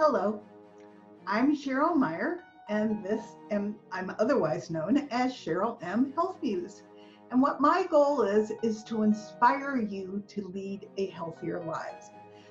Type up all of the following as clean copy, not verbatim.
Hello, I'm Cheryl Meyer, and I'm otherwise known as Cheryl M. Health Muse. And what my goal is to inspire you to lead a healthier life.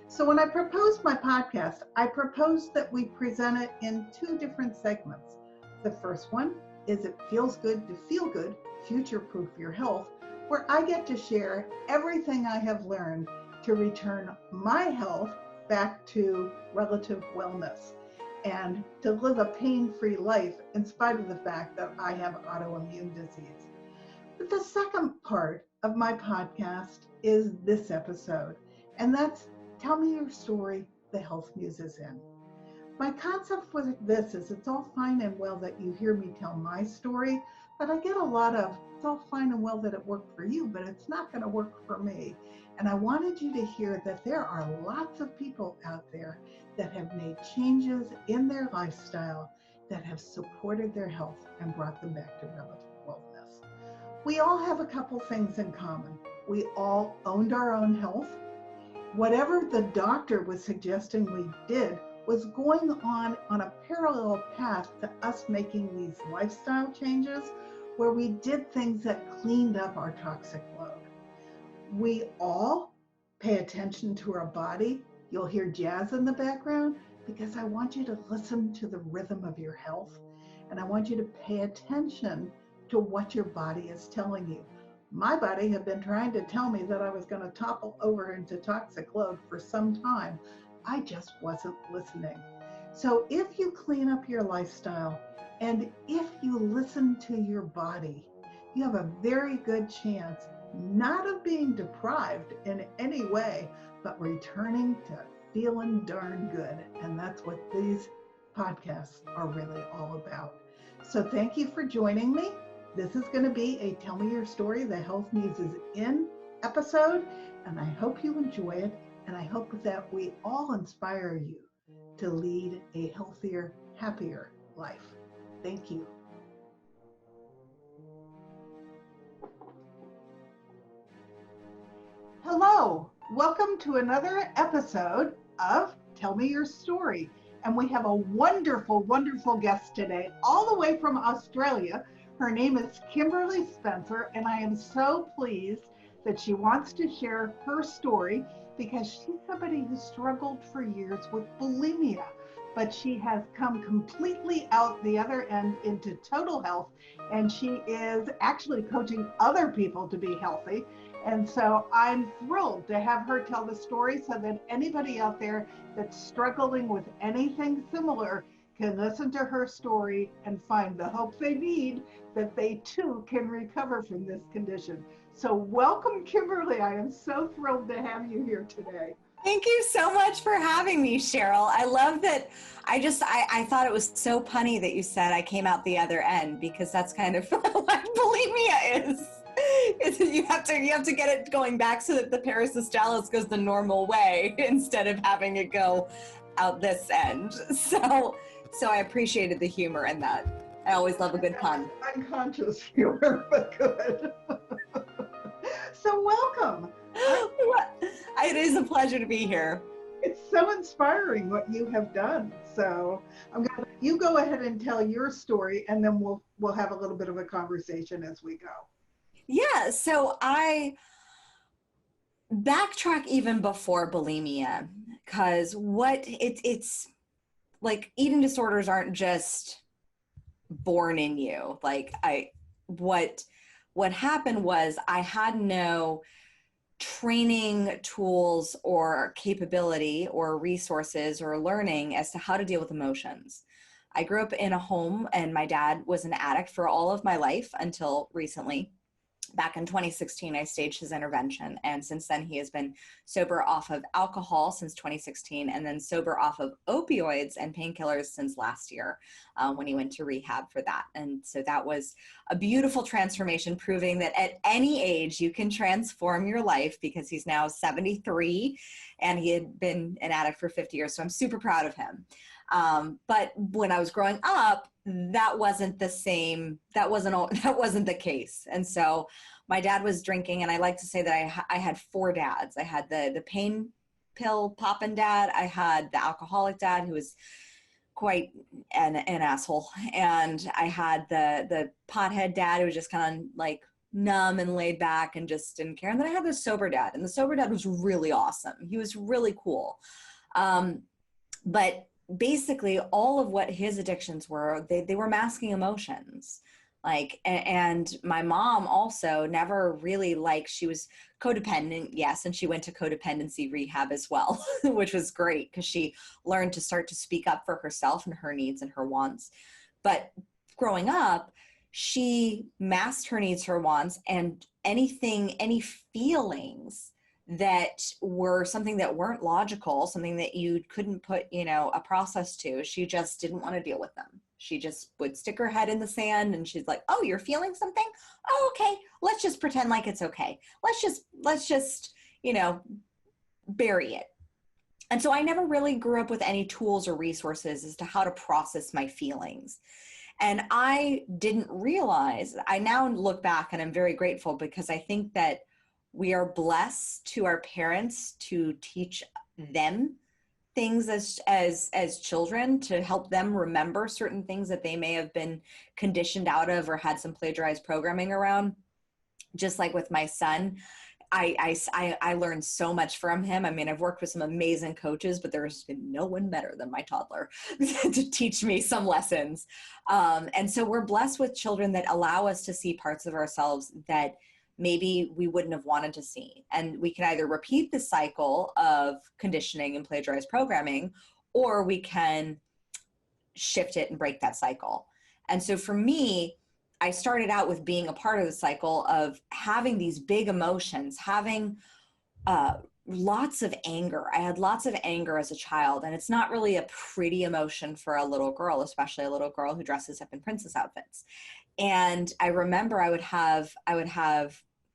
So when I proposed my podcast, I proposed that we present it in two different segments. The first one is It Feels Good to Feel Good, Future-Proof Your Health, where I get to share everything I have learned to return my health back to relative wellness and to live a pain-free life in spite of the fact that I have autoimmune disease. But the second part of my podcast is this episode, and that's Tell Me Your Story, the Health Muse is in. My concept with this is it's all fine and well that you hear me tell my story, but I get a lot of, it's all fine and well that it worked for you, but it's not going to work for me. And I wanted you to hear that there are lots of people out there that have made changes in their lifestyle that have supported their health and brought them back to relative wellness. We all have a couple things in common. We all owned our own health. Whatever the doctor was suggesting we did was going on a parallel path to us making these lifestyle changes where we did things that cleaned up our toxic load. We all pay attention to our body. You'll hear jazz in the background because I want you to listen to the rhythm of your health, and I want you to pay attention to what your body is telling you. My body had been trying to tell me that I was going to topple over into toxic load for some time. I just wasn't listening. So if you clean up your lifestyle and if you listen to your body, you have a very good chance not of being deprived in any way, but returning to feeling darn good. And that's what these podcasts are really all about. So thank you for joining me. This is going to be a Tell Me Your Story, the Health Muse is in episode, and I hope you enjoy it. And I hope that we all inspire you to lead a healthier, happier life. Thank you. Hello, welcome to another episode of Tell Me Your Story. And we have a wonderful, wonderful guest today, all the way from Australia. Her name is Kimberly Spenser, and I am so pleased that she wants to share her story because she's somebody who struggled for years with bulimia, but she has come completely out the other end into total health, and she is actually coaching other people to be healthy. And so I'm thrilled to have her tell the story so that anybody out there that's struggling with anything similar can listen to her story and find the hope they need that they too can recover from this condition. So welcome, Kimberly. I am so thrilled to have you here today. Thank you so much for having me, Cheryl. I love that. I thought it was so punny that you said I came out the other end, because that's kind of what bulimia is. You have to get it going back so that the peristalsis goes the normal way instead of having it go out this end. So I appreciated the humor in that. I always love a good pun. Unconscious humor, but good. So welcome. It is a pleasure to be here. It's so inspiring what you have done. So I'm going to let you go ahead and tell your story, and then we'll have a little bit of a conversation as we go. Yeah, so I backtrack even before bulimia, because it's like eating disorders aren't just born in you. Like what happened was I had no training tools or capability or resources or learning as to how to deal with emotions. I grew up in a home, and my dad was an addict for all of my life until recently. Back in 2016, I staged his intervention, and since then he has been sober off of alcohol since 2016, and then sober off of opioids and painkillers since last year when he went to rehab for that. And so that was a beautiful transformation, proving that at any age you can transform your life, because he's now 73 and he had been an addict for 50 years. So I'm super proud of him. But when I was growing up, that wasn't the same. That wasn't the case. And so my dad was drinking, and I like to say that I had four dads. I had the pain pill popping dad. I had the alcoholic dad who was quite an asshole. And I had the pothead dad who was just kind of like numb and laid back and just didn't care. And then I had the sober dad, and the sober dad was really awesome. He was really cool. But basically all of what his addictions were, they were masking emotions. Like, and my mom also never really, like, she was codependent, yes, and she went to codependency rehab as well, which was great because she learned to start to speak up for herself and her needs and her wants. But growing up, she masked her needs, her wants, and any feelings that were something that weren't logical, something that you couldn't put, a process to, she just didn't want to deal with them. She just would stick her head in the sand and she's like, oh, you're feeling something? Oh, okay. Let's just pretend like it's okay. Let's just, bury it. And so I never really grew up with any tools or resources as to how to process my feelings. And I didn't realize, I now look back and I'm very grateful because I think that we are blessed to our parents to teach them things as children, to help them remember certain things that they may have been conditioned out of or had some plagiarized programming around. Just like with my son, I learned so much from him. I mean, I've worked with some amazing coaches, but there's been no one better than my toddler to teach me some lessons. And so we're blessed with children that allow us to see parts of ourselves that maybe we wouldn't have wanted to see. And we can either repeat the cycle of conditioning and plagiarized programming, or we can shift it and break that cycle. And so for me, I started out with being a part of the cycle of having these big emotions, having lots of anger. I had lots of anger as a child, and it's not really a pretty emotion for a little girl, especially a little girl who dresses up in princess outfits. And I remember I would have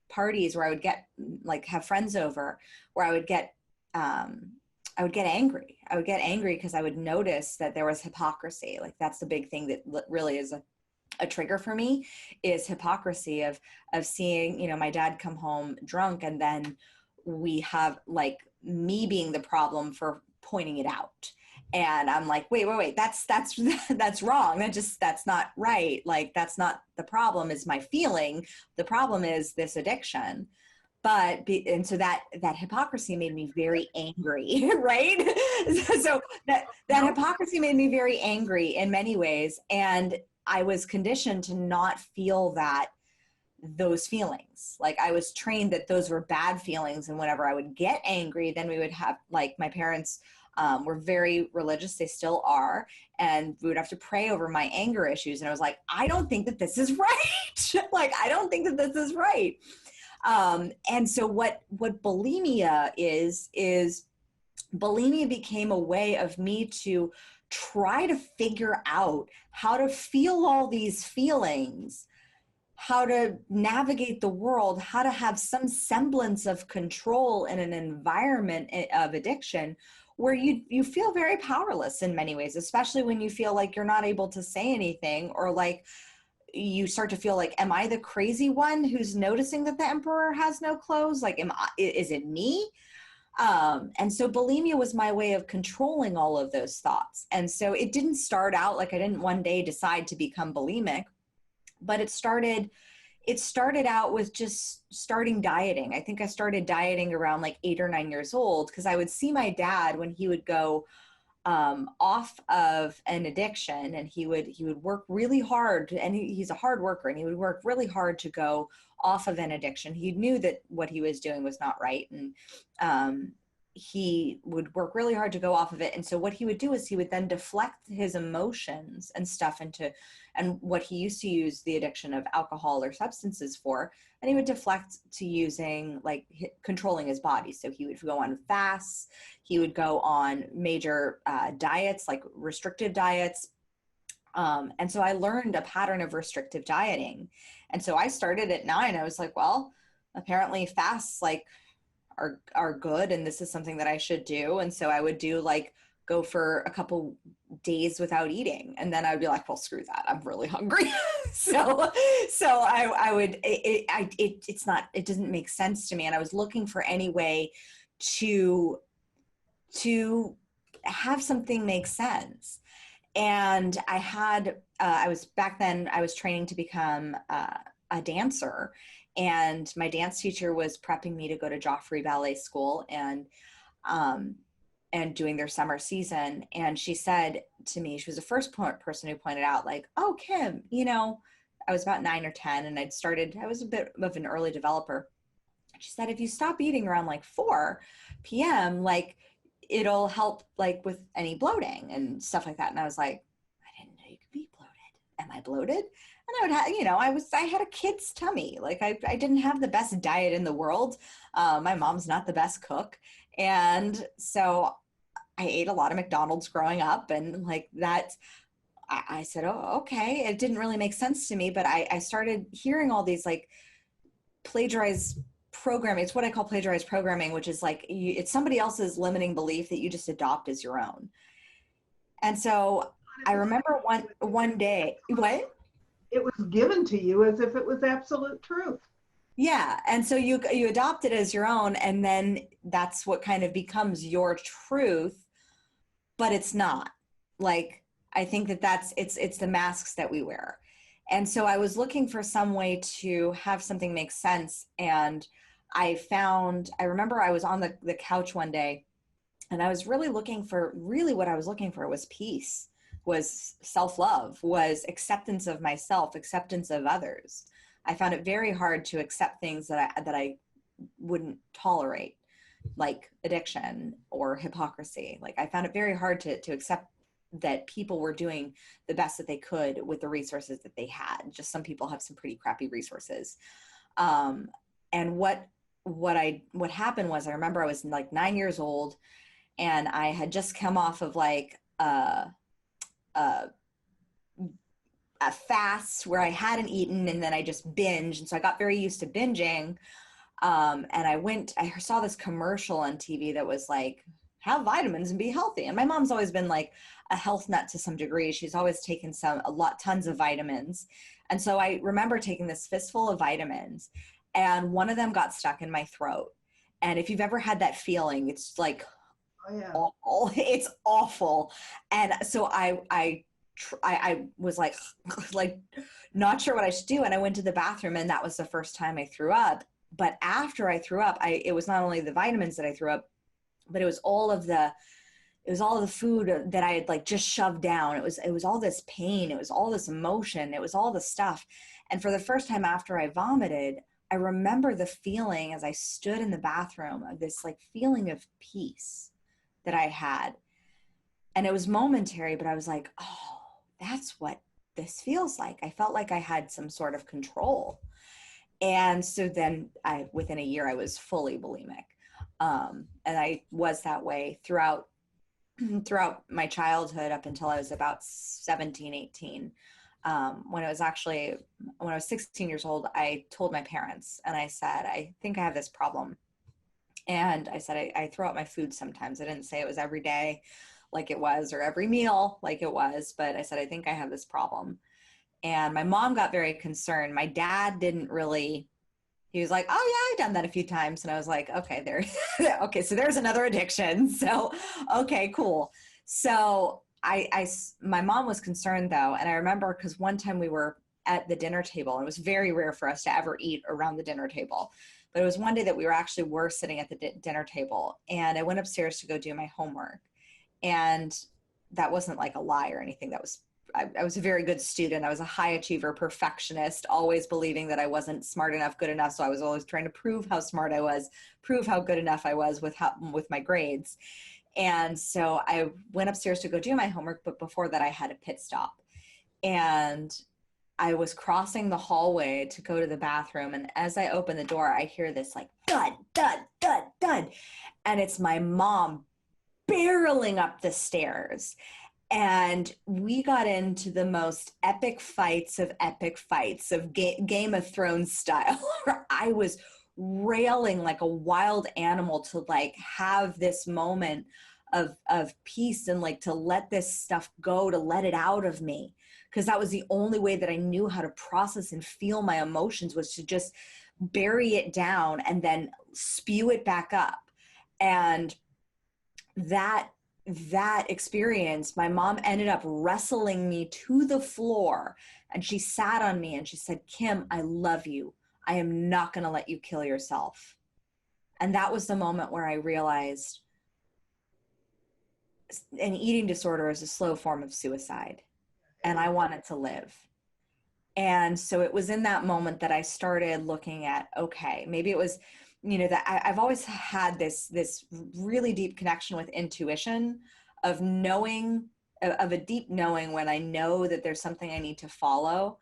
parties where I would get, like, have friends over where I would get angry. I would get angry because I would notice that there was hypocrisy. Like, that's the big thing that really is a trigger for me, is hypocrisy of seeing, my dad come home drunk, and then we have, like, me being the problem for pointing it out. And I'm like, wait, that's wrong. That's not right. Like, that's not the problem, is my feeling. The problem is this addiction. And so that hypocrisy made me very angry, right? So that hypocrisy made me very angry in many ways. And I was conditioned to not feel those feelings. Like, I was trained that those were bad feelings. And whenever I would get angry, then we would have, like, my parents were very religious. They still are. And we would have to pray over my anger issues. And I was like, I don't think that this is right. Like, I don't think that this is right. And so what bulimia is bulimia became a way of me to try to figure out how to feel all these feelings, how to navigate the world, how to have some semblance of control in an environment of addiction where you feel very powerless in many ways, especially when you feel like you're not able to say anything, or like you start to feel like, am I the crazy one who's noticing that the emperor has no clothes? Like, is it me? And so bulimia was my way of controlling all of those thoughts. And so it didn't start out like I didn't one day decide to become bulimic, but it started out with just starting dieting. I think I started dieting around like 8 or 9 years old, because I would see my dad when he would go off of an addiction, and he would work really hard, and he's a hard worker, and he would work really hard to go off of an addiction. He knew that what he was doing was not right, and he would work really hard to go off of it. And so what he would do is he would then deflect his emotions and stuff and what he used to use the addiction of alcohol or substances for, and he would deflect to using, like, controlling his body. So he would go on fasts, he would go on major diets, like restrictive diets. And so I learned a pattern of restrictive dieting. And so I started at 9. I was like, well, apparently fasts, like, are good, and this is something that I should do. And so I would do, like, go for a couple days without eating, and then I would be like, well, screw that, I'm really hungry. so I would, it doesn't make sense to me. And I was looking for any way to to have something make sense. And I was back then, I was training to become a dancer, and my dance teacher was prepping me to go to Joffrey Ballet School um, and doing their summer season. And she said to me, she was the first person who pointed out, like, oh, Kim, I was about 9 or 10 and I was a bit of an early developer. She said, if you stop eating around like 4 p.m., like it'll help like with any bloating and stuff like that. And I was like, I didn't know you could be bloated. Am I bloated? And I would have, I had a kid's tummy. Like I didn't have the best diet in the world. My mom's not the best cook. And so I ate a lot of McDonald's growing up, and like that, I said, oh, okay. It didn't really make sense to me, but I started hearing all these like plagiarized programming. It's what I call plagiarized programming, which is like, it's somebody else's limiting belief that you just adopt as your own. And so I remember one day, what? It was given to you as if it was absolute truth. Yeah. And so you adopt it as your own, and then that's what kind of becomes your truth, but it's not. Like, I think it's the masks that we wear. And so I was looking for some way to have something make sense. And I remember I was on the couch one day, and I was really what I was looking for was peace, was self-love, was acceptance of myself, acceptance of others. I found it very hard to accept things that I wouldn't tolerate, like addiction or hypocrisy. Like I found it very hard to accept that people were doing the best that they could with the resources that they had. Just some people have some pretty crappy resources. And what happened was, I remember I was like 9 years old, and I had just come off of like a fast where I hadn't eaten, and then I just binged. And so I got very used to binging. And I saw this commercial on TV that was like, have vitamins and be healthy. And my mom's always been like a health nut to some degree. She's always taken tons of vitamins. And so I remember taking this fistful of vitamins, and one of them got stuck in my throat. And if you've ever had that feeling, it's like, oh, yeah. awful. It's awful. And so I was like not sure what I should do. And I went to the bathroom, and that was the first time I threw up. But after I threw up, it was not only the vitamins that I threw up, but it was all of the food that I had like just shoved down. It was all this pain. It was all this emotion. It was all the stuff. And for the first time after I vomited, I remember the feeling as I stood in the bathroom of this like feeling of peace that I had. And it was momentary, but I was like, oh, that's what this feels like. I felt like I had some sort of control. And so then within a year, I was fully bulimic. And I was that way throughout my childhood up until I was about 17, 18. When I was 16 years old, I told my parents, and I said, I think I have this problem. And I said, I throw out my food sometimes. I didn't say it was every day like it was, or every meal like it was, but I said, I think I have this problem. And my mom got very concerned. My dad didn't really, he was like, oh yeah, I've done that a few times. And I was like, okay, okay, so there's another addiction. So, okay, cool. So my mom was concerned though. And I remember because one time we were at the dinner table, and it was very rare for us to ever eat around the dinner table. But it was one day that we were sitting at the dinner table, and I went upstairs to go do my homework. And that wasn't like a lie or anything. I was a very good student. I was a high achiever, perfectionist, always believing that I wasn't smart enough, good enough. So I was always trying to prove how smart I was, prove how good enough I was with my grades. And so I went upstairs to go do my homework, but before that I had a pit stop. And I was crossing the hallway to go to the bathroom. And as I open the door, I hear this like thud, thud, thud, thud. And it's my mom barreling up the stairs. And we got into the most epic fights of Game of Thrones style. I was railing like a wild animal to like have this moment of peace and like to let this stuff go, to let it out of me. Because that was the only way that I knew how to process and feel my emotions, was to just bury it down and then spew it back up. And that experience, my mom ended up wrestling me to the floor, and she sat on me and she said, Kim, I love you. I am not going to let you kill yourself. And that was the moment where I realized an eating disorder is a slow form of suicide, and I wanted to live. And so it was in that moment that I started looking at, okay, maybe it was, that I've always had this really deep connection with intuition, of knowing, of a deep knowing when I know that there's something I need to follow.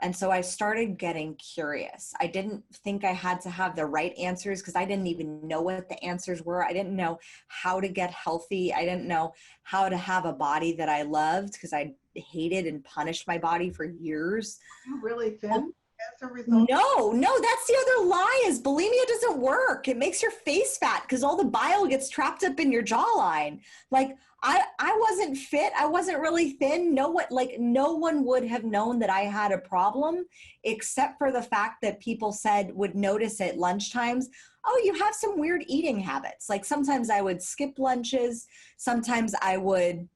And so I started getting curious. I didn't think I had to have the right answers, because I didn't even know what the answers were. I didn't know how to get healthy. I didn't know how to have a body that I loved, because I hated and punished my body for years. You're really thin as a result? No, that's the other lie, is bulimia doesn't work. It makes your face fat because all the bile gets trapped up in your jawline. Like I wasn't fit. I wasn't really thin. No one would have known that I had a problem, except for the fact that people would notice at lunchtimes, oh, you have some weird eating habits. Like sometimes I would skip lunches. Sometimes I would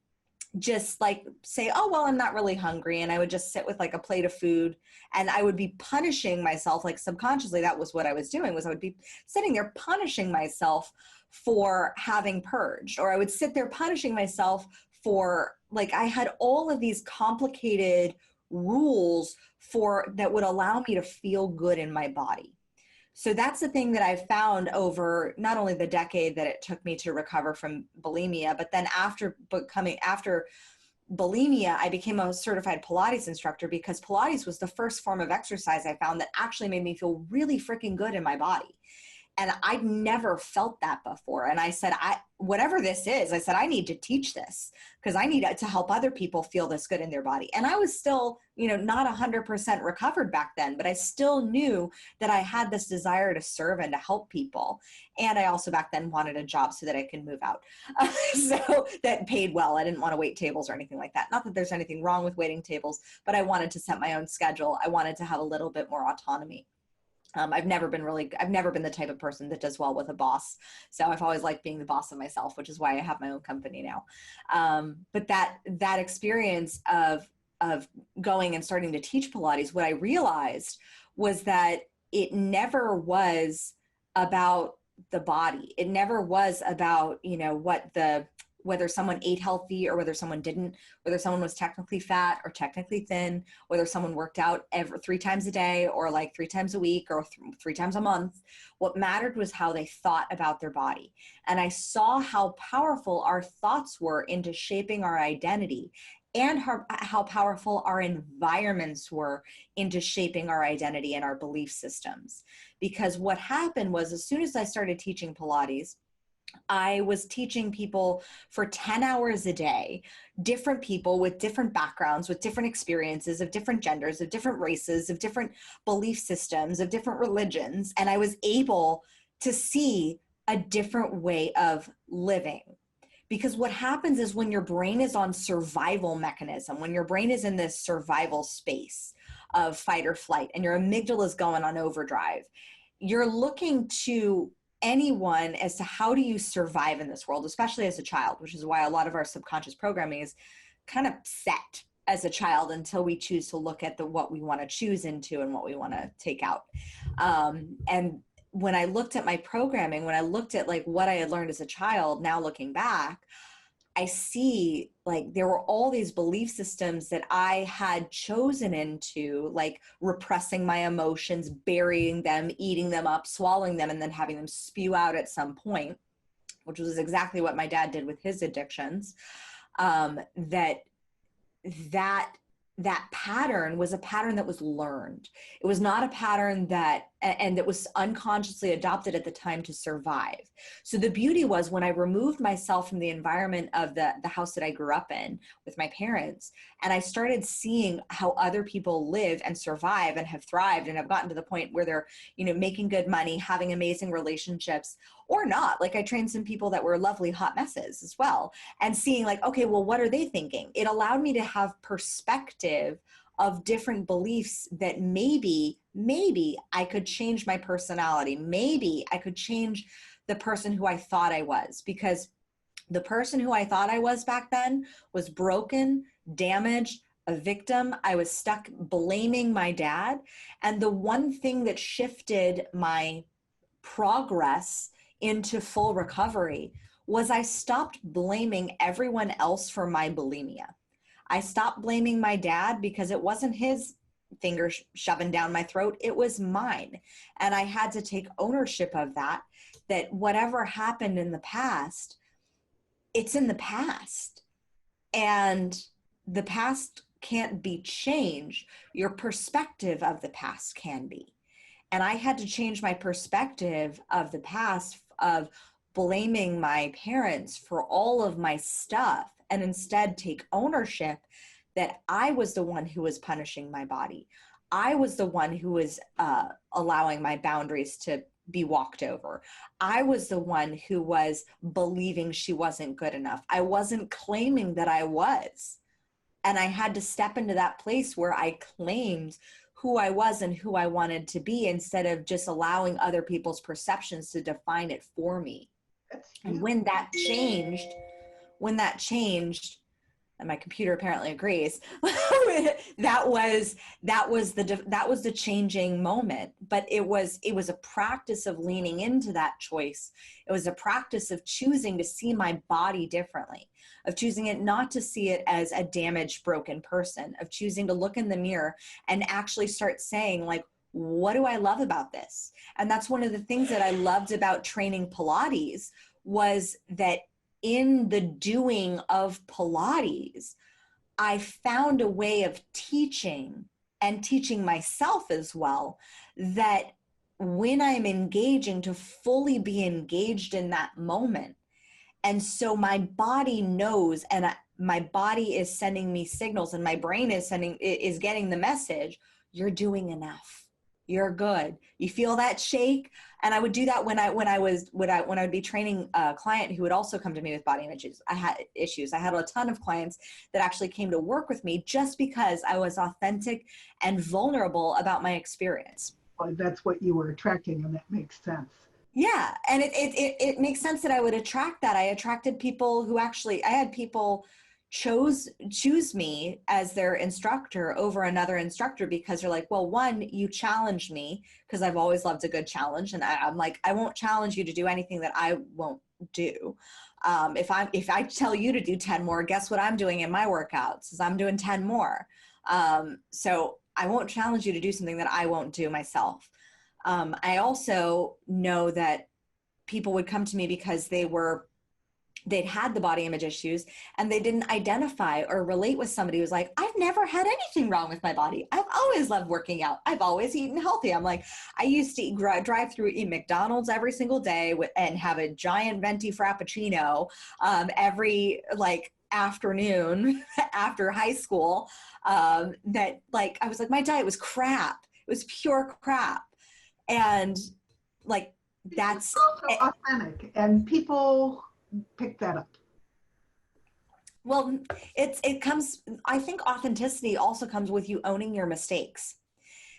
just like say, oh, well, I'm not really hungry. And I would just sit with like a plate of food, and I would be punishing myself. Like subconsciously, that was what I was doing, was I would be sitting there punishing myself for having purged, or I would sit there punishing myself for, like, I had all of these complicated rules that would allow me to feel good in my body. So that's the thing that I've found over not only the decade that it took me to recover from bulimia, but then after bulimia, I became a certified Pilates instructor, because Pilates was the first form of exercise I found that actually made me feel really freaking good in my body. And I'd never felt that before. And I said, whatever this is, I said, I need to teach this, because I need to help other people feel this good in their body. And I was still, not 100% recovered back then, but I still knew that I had this desire to serve and to help people. And I also back then wanted a job so that I could move out. So that paid well. I didn't want to wait tables or anything like that. Not that there's anything wrong with waiting tables, but I wanted to set my own schedule. I wanted to have a little bit more autonomy. I've never been the type of person that does well with a boss. So I've always liked being the boss of myself, which is why I have my own company now. But that experience of going and starting to teach Pilates, what I realized was that it never was about the body. It never was about, whether someone ate healthy or whether someone didn't, whether someone was technically fat or technically thin, whether someone worked out 3 times a day or like 3 times a week or 3 times a month. What mattered was how they thought about their body. And I saw how powerful our thoughts were into shaping our identity, and how powerful our environments were into shaping our identity and our belief systems. Because what happened was, as soon as I started teaching Pilates, I was teaching people for 10 hours a day, different people with different backgrounds, with different experiences, of different genders, of different races, of different belief systems, of different religions. And I was able to see a different way of living. Because what happens is, when your brain is on survival mechanism, when your brain is in this survival space of fight or flight, and your amygdala is going on overdrive, you're looking to anyone as to how do you survive in this world, especially as a child, which is why a lot of our subconscious programming is kind of set as a child until we choose to look at what we want to choose into and what we want to take out. And when I looked at my programming, when I looked at like what I had learned as a child, now looking back, I see like there were all these belief systems that I had chosen into, like repressing my emotions, burying them, eating them up, swallowing them, and then having them spew out at some point, which was exactly what my dad did with his addictions. That pattern was a pattern that was learned. It was not a pattern that was unconsciously adopted at the time to survive. So the beauty was, when I removed myself from the environment of the house that I grew up in with my parents, and I started seeing how other people live and survive and have thrived and have gotten to the point where they're, making good money, having amazing relationships, or not. Like I trained some people that were lovely hot messes as well, and seeing like, okay, well, what are they thinking? It allowed me to have perspective of different beliefs that maybe I could change my personality. Maybe I could change the person who I thought I was, because The person who I thought I was back then was broken, damaged, a victim. I was stuck blaming my dad. And the one thing that shifted my progress into full recovery was I stopped blaming everyone else for my bulimia. I stopped blaming my dad because it wasn't his finger shoving down my throat, it was mine. And I had to take ownership of that, that whatever happened in the past, it's in the past. And the past can't be changed. Your perspective of the past can be. And I had to change my perspective of the past, of blaming my parents for all of my stuff, and instead take ownership that I was the one who was punishing my body. I was the one who was allowing my boundaries to be walked over. I was the one who was believing she wasn't good enough. I wasn't claiming that I was. And I had to step into that place where I claimed who I was and who I wanted to be, instead of just allowing other people's perceptions to define it for me. And when that changed, and my computer apparently agrees, that was the changing moment. But it was a practice of leaning into that choice. It was a practice of choosing to see my body differently, of choosing it not to see it as a damaged, broken person, of choosing to look in the mirror and actually start saying, like, what do I love about this? And that's one of the things that I loved about training Pilates, was that in the doing of Pilates, I found a way of teaching, and teaching myself as well, that when I'm engaging, to fully be engaged in that moment. And so my body knows, and my body is sending me signals, and my brain is getting the message, you're doing enough. You're good. You feel that shake? And I would do that when I would be training a client who would also come to me with body image issues. I had a ton of clients that actually came to work with me just because I was authentic and vulnerable about my experience. Well, that's what you were attracting, and that makes sense. Yeah. And it makes sense that I would attract that. I attracted people who actually, I had people choose me as their instructor over another instructor, because they're like, well, one, you challenged me, because I've always loved a good challenge. And I'm like, I won't challenge you to do anything that I won't do. If I tell you to do 10 more, guess what I'm doing in my workouts is I'm doing 10 more. So I won't challenge you to do something that I won't do myself. I also know that people would come to me because they'd had the body image issues, and they didn't identify or relate with somebody who's like, I've never had anything wrong with my body. I've always loved working out. I've always eaten healthy. I'm like, I used to drive through, eat McDonald's every single day and have a giant venti frappuccino every afternoon after high school. That I was like, my diet was crap. It was pure crap. And that's also authentic, and people pick that up. Well, it comes, I think authenticity also comes with you owning your mistakes.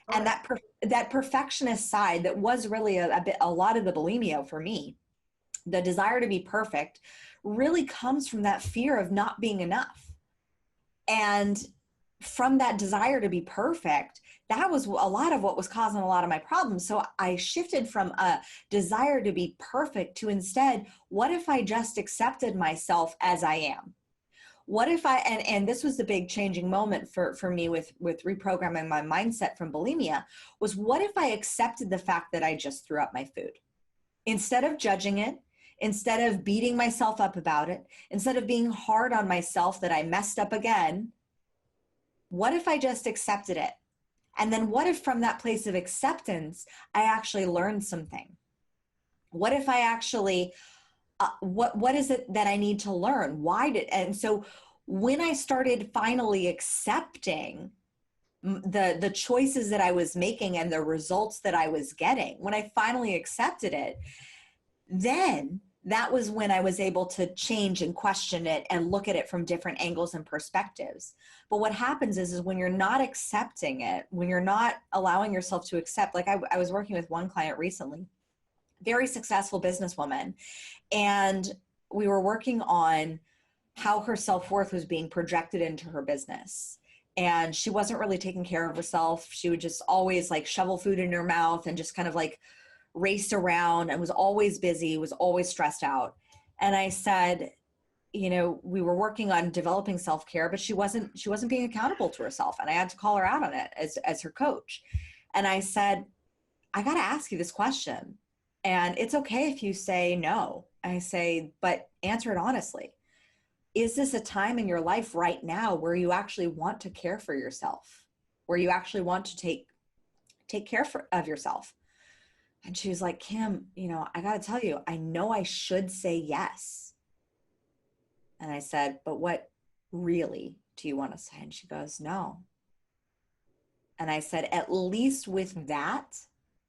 Right. And that perfectionist side that was really a lot of the bulimia for me, the desire to be perfect, really comes from that fear of not being enough. And from that desire to be perfect, that was a lot of what was causing a lot of my problems. So I shifted from a desire to be perfect to instead, what if I just accepted myself as I am? What if and this was the big changing moment for me with reprogramming my mindset from bulimia, was what if I accepted the fact that I just threw up my food? Instead of judging it, instead of beating myself up about it, instead of being hard on myself that I messed up again, what if I just accepted it? And then what if from that place of acceptance, I actually learned something? What if I actually, what is it that I need to learn? And so when I started finally accepting the choices that I was making and the results that I was getting, when I finally accepted it, then that was when I was able to change and question it and look at it from different angles and perspectives. But what happens is when you're not accepting it, when you're not allowing yourself to accept, I was working with one client recently, very successful businesswoman. And we were working on how her self-worth was being projected into her business. And she wasn't really taking care of herself. She would just always like shovel food in her mouth and just kind of like race around and was always busy, was always stressed out. And I said, you know, we were working on developing self-care, but she wasn't being accountable to herself. And I had to call her out on it as her coach. And I said, I got to ask you this question. And it's okay if you say no. I say, but answer it honestly. Is this a time in your life right now where you actually want to care for yourself, where you actually want to take care of yourself? And she was like, Kim, you know, I got to tell you, I know I should say yes. And I said, but what really do you want to say? And she goes, no. And I said, at least with that,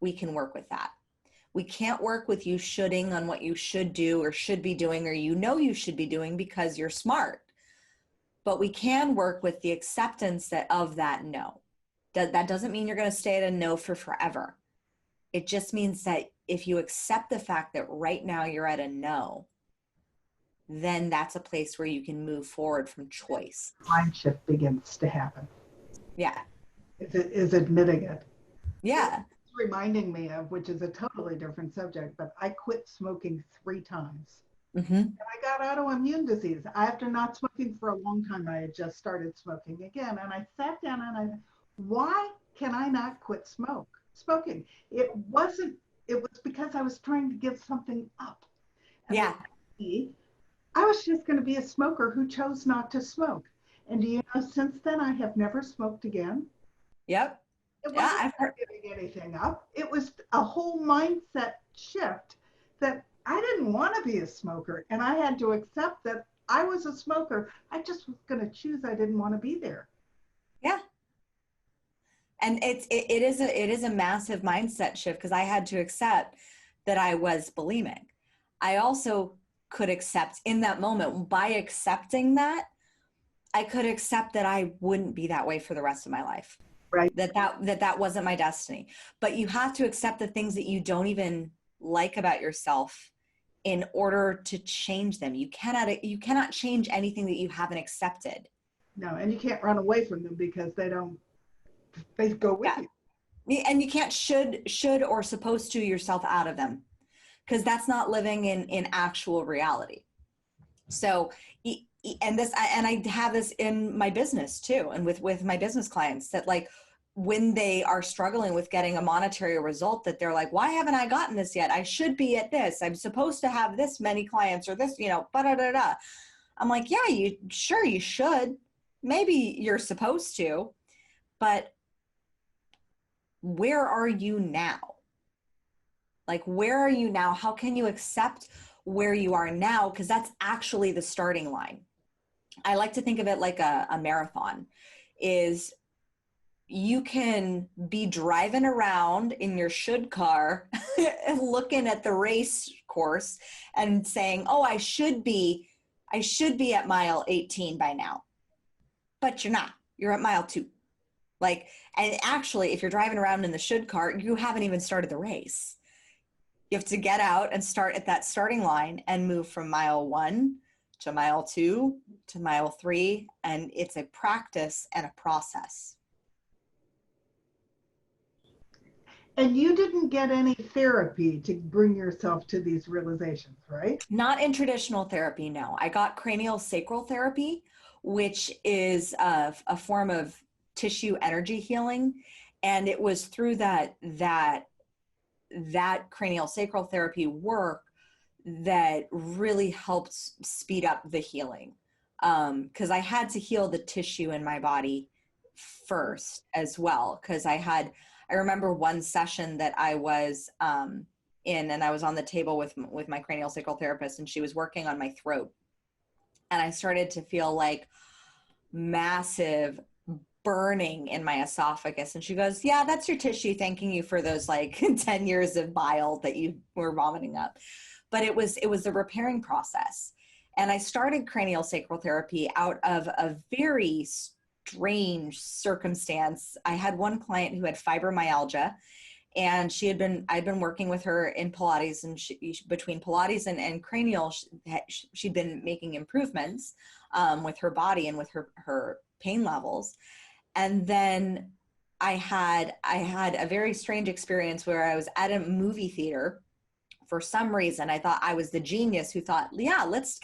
we can work with that. We can't work with you shoulding on what you should do or should be doing, or you know you should be doing because you're smart. But we can work with the acceptance of that no. That doesn't mean you're going to stay at a no for forever. It just means that if you accept the fact that right now you're at a no, then that's a place where you can move forward from choice. Mind shift begins to happen. Yeah. Is admitting it. Yeah. Reminding me of, which is a totally different subject, but I quit smoking 3 times. Mm-hmm. And I got autoimmune disease. After not smoking for a long time, I had just started smoking again. And I sat down and why can I not quit smoking? It was because I was trying to give something up. And yeah. I was just going to be a smoker who chose not to smoke. And do you know, since then, I have never smoked again. Yep. It wasn't giving anything up. It was a whole mindset shift that I didn't want to be a smoker, and I had to accept that I was a smoker. I just was going to choose I didn't want to be there. Yeah. And it is a massive mindset shift, because I had to accept that I was bulimic. I also could accept in that moment, by accepting that, I could accept that I wouldn't be that way for the rest of my life. Right. That wasn't my destiny. But you have to accept the things that you don't even like about yourself in order to change them. You cannot change anything that you haven't accepted. No, and you can't run away from them because they go with you. And you can't should or supposed to yourself out of them, because that's not living in actual reality. So, and I have this in my business too, and with my business clients, that like when they are struggling with getting a monetary result, that they're like, why haven't I gotten this yet? I should be at this. I'm supposed to have this many clients or this, da-da-da-da. I'm like, yeah, you should. Maybe you're supposed to, but where are you now? Like, where are you now? How can you accept where you are now? Because that's actually the starting line. I like to think of it like a marathon. Is you can be driving around in your should car looking at the race course and saying, oh, I should be at mile 18 by now. But you're not. You're at mile 2. Like, and actually, if you're driving around in the should car, you haven't even started the race. You have to get out and start at that starting line and move from mile 1 to mile 2 to mile 3. And it's a practice and a process. And you didn't get any therapy to bring yourself to these realizations, right? Not in traditional therapy, no. I got cranial sacral therapy, which is a form of tissue energy healing. And it was through that cranial sacral therapy work that really helped speed up the healing. Because I had to heal the tissue in my body first as well. Because I remember one session that I was in, and I was on the table with my cranial sacral therapist, and she was working on my throat. And I started to feel like massive burning in my esophagus. And she goes, yeah, that's your tissue thanking you for those like 10 years of bile that you were vomiting up. But it was the repairing process. And I started cranial sacral therapy out of a very strange circumstance. I had one client who had fibromyalgia, And I'd been working with her in Pilates, and between Pilates and cranial, she'd been making improvements with her body and with her pain levels. And then I had a very strange experience where I was at a movie theater. For some reason, I thought I was the genius who thought, yeah, let's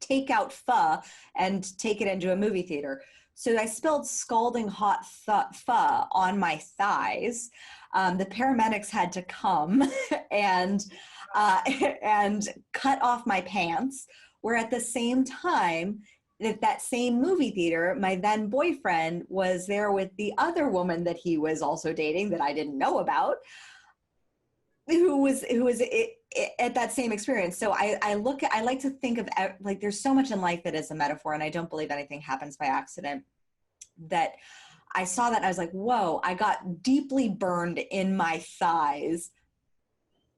take out pho and take it into a movie theater. So I spilled scalding hot pho on my thighs. The paramedics had to come and cut off my pants. Where at the same time, at that same movie theater, my then boyfriend was there with the other woman that he was also dating that I didn't know about, who was at that same experience. So I like to think of, like, there's so much in life that is a metaphor, and I don't believe anything happens by accident. That I saw that and I was like, whoa, I got deeply burned in my thighs,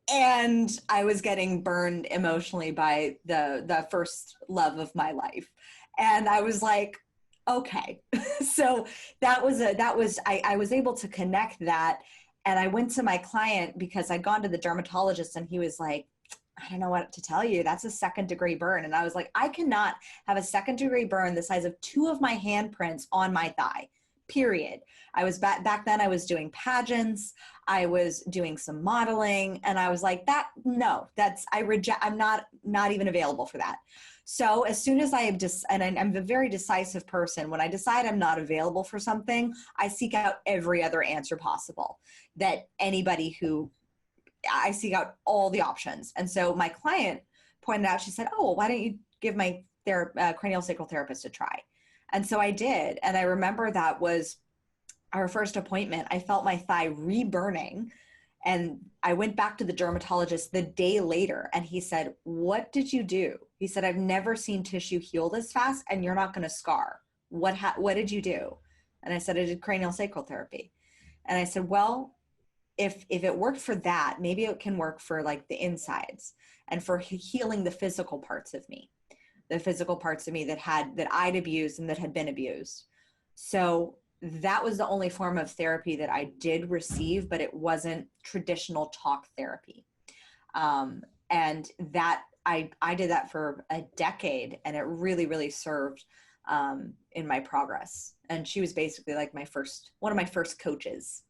and I was getting burned emotionally by the first love of my life. And I was like, okay. So I was able to connect that. And I went to my client because I'd gone to the dermatologist, and he was like, I don't know what to tell you. That's a 2nd-degree burn. And I was like, I cannot have a 2nd-degree burn the size of 2 of my handprints on my thigh, period. I was back then I was doing pageants. I was doing some modeling, and I was like, I'm not even available for that. So as soon as I'm a very decisive person, when I decide I'm not available for something, I seek out every other answer possible. I seek out all the options. And so my client pointed out, she said, oh, well, why don't you give my cranial sacral therapist a try? And so I did. And I remember that was our first appointment. I felt my thigh re-burning. And I went back to the dermatologist the day later, and he said, what did you do? He said, I've never seen tissue heal this fast, and you're not going to scar. What did you do? And I said, I did cranial sacral therapy. And I said, well, if it worked for that, maybe it can work for like the insides and for healing the physical parts of me that I'd abused and that had been abused. So that was the only form of therapy that I did receive, but it wasn't traditional talk therapy. And that I did that for a decade, and it really, really served in my progress. And she was basically like one of my first coaches.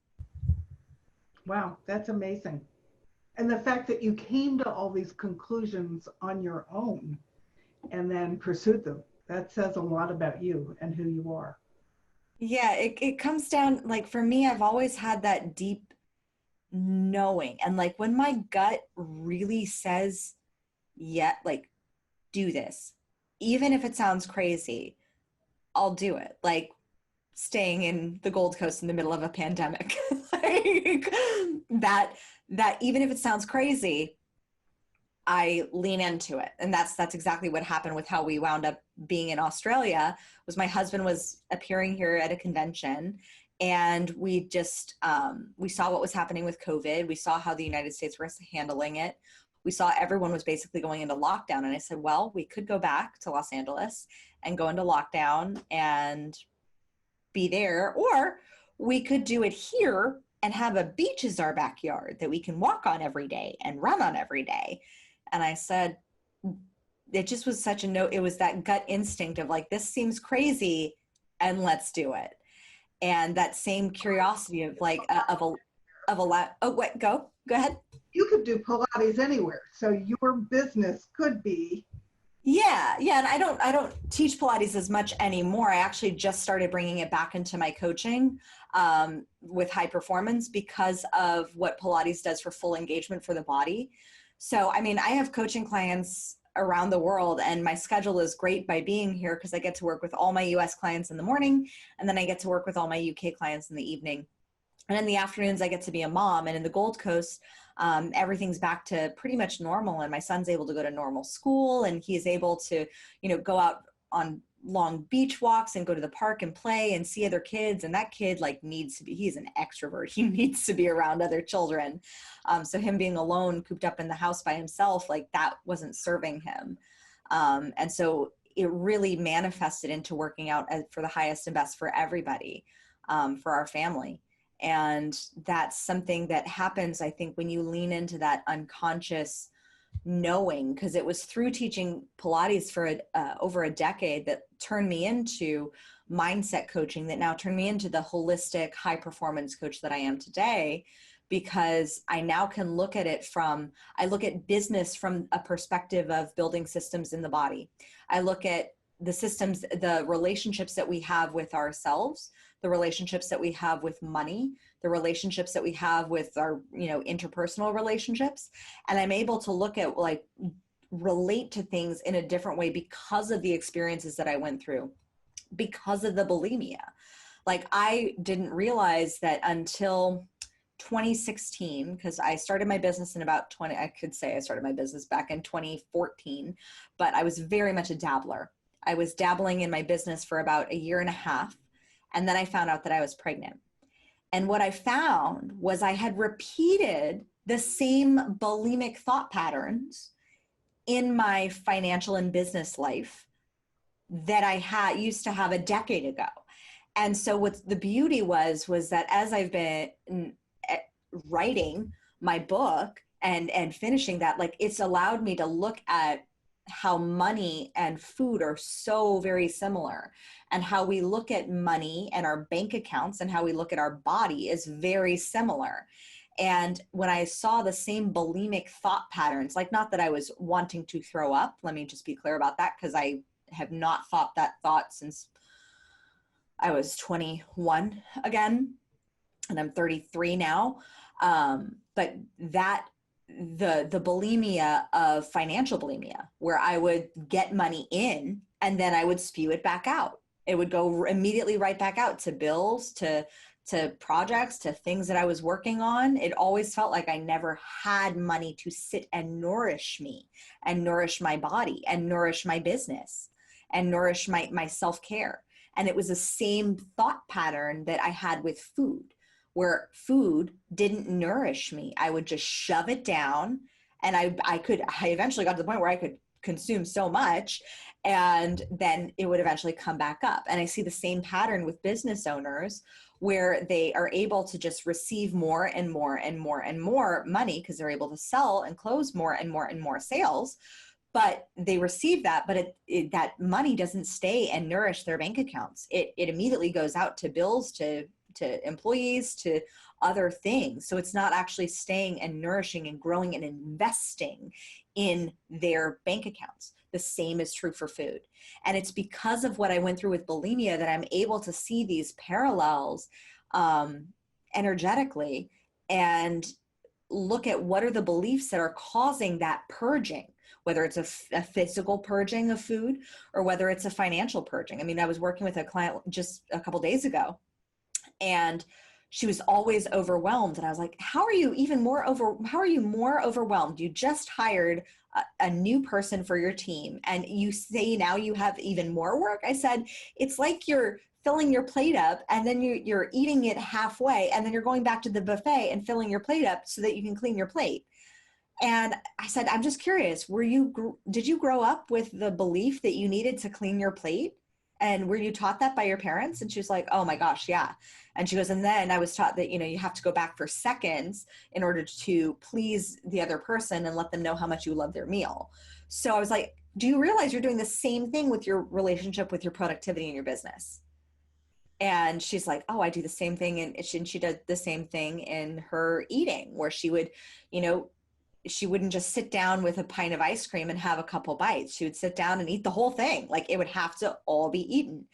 Wow, that's amazing. And the fact that you came to all these conclusions on your own and then pursued them, that says a lot about you and who you are. Yeah, it comes down, like, for me, I've always had that deep knowing. And like when my gut really says, yeah, like, do this, even if it sounds crazy, I'll do it. Like staying in the Gold Coast in the middle of a pandemic. Like that even if it sounds crazy, I lean into it. And that's exactly what happened with how we wound up being in Australia. Was my husband was appearing here at a convention, and we just we saw what was happening with COVID. We saw how the United States was handling it. We saw everyone was basically going into lockdown. And I said, well, we could go back to Los Angeles and go into lockdown and be there, or we could do it here and have a beach as our backyard that we can walk on every day and run on every day. And I said, it just was such a no, it was that gut instinct of like, this seems crazy and let's do it. And that same curiosity of like, oh, wait, go ahead. You could do Pilates anywhere. So your business could be. Yeah. And I don't teach Pilates as much anymore. I actually just started bringing it back into my coaching with high performance because of what Pilates does for full engagement for the body. So, I mean, I have coaching clients around the world, and my schedule is great by being here because I get to work with all my US clients in the morning, and then I get to work with all my UK clients in the evening. And in the afternoons, I get to be a mom. And in the Gold Coast, everything's back to pretty much normal. And my son's able to go to normal school, and he's able to, go out on long beach walks and go to the park and play and see other kids. And that kid he's an extrovert. He needs to be around other children. So him being alone, cooped up in the house by himself, like that wasn't serving him. And so it really manifested into working out for the highest and best for everybody, for our family. And that's something that happens, I think, when you lean into that unconscious knowing, because it was through teaching Pilates for over a decade that turned me into mindset coaching, that now turned me into the holistic high performance coach that I am today, because I now can look at it I look at business from a perspective of building systems in the body. I look at the systems, the relationships that we have with ourselves, the relationships that we have with money, the relationships that we have with our, interpersonal relationships. And I'm able to look at, relate to things in a different way because of the experiences that I went through, because of the bulimia. Like, I didn't realize that until 2016, because I started my business I could say I started my business back in 2014, but I was very much a dabbler. I was dabbling in my business for about a year and a half. And then I found out that I was pregnant. And what I found was I had repeated the same bulimic thought patterns in my financial and business life that I used to have a decade ago. And so what the beauty was that as I've been writing my book and finishing that, it's allowed me to look at how money and food are so very similar, and how we look at money and our bank accounts and how we look at our body is very similar. And when I saw the same bulimic thought patterns, not that I was wanting to throw up, let me just be clear about that, because I have not thought that thought since I was 21 again, and I'm 33 now. But the bulimia of financial bulimia, where I would get money in and then I would spew it back out. It would go immediately right back out to bills, to projects, to things that I was working on. It always felt like I never had money to sit and nourish me and nourish my body and nourish my business and nourish my self-care. And it was the same thought pattern that I had with food, where food didn't nourish me. I would just shove it down, and I eventually got to the point where I could consume so much, and then it would eventually come back up. And I see the same pattern with business owners, where they are able to just receive more and more and more and more money because they're able to sell and close more and more and more sales. But they receive that, but that money doesn't stay and nourish their bank accounts. It immediately goes out to bills, to employees, to other things. So it's not actually staying and nourishing and growing and investing in their bank accounts. The same is true for food. And it's because of what I went through with bulimia that I'm able to see these parallels energetically and look at what are the beliefs that are causing that purging, whether it's a physical purging of food or whether it's a financial purging. I mean, I was working with a client just a couple days ago, and she was always overwhelmed. And I was like, how are you more overwhelmed? You just hired a new person for your team, and you say now you have even more work? I said, it's like you're filling your plate up and then you're eating it halfway, and then you're going back to the buffet and filling your plate up so that you can clean your plate. And I said, I'm just curious, did you grow up with the belief that you needed to clean your plate? And were you taught that by your parents? And she was like, oh my gosh, yeah. And she goes, and then I was taught that, you have to go back for seconds in order to please the other person and let them know how much you love their meal. So I was like, do you realize you're doing the same thing with your relationship with your productivity in your business? And she's like, oh, I do the same thing. And she did the same thing in her eating, where she would, she wouldn't just sit down with a pint of ice cream and have a couple bites. She would sit down and eat the whole thing. Like, it would have to all be eaten.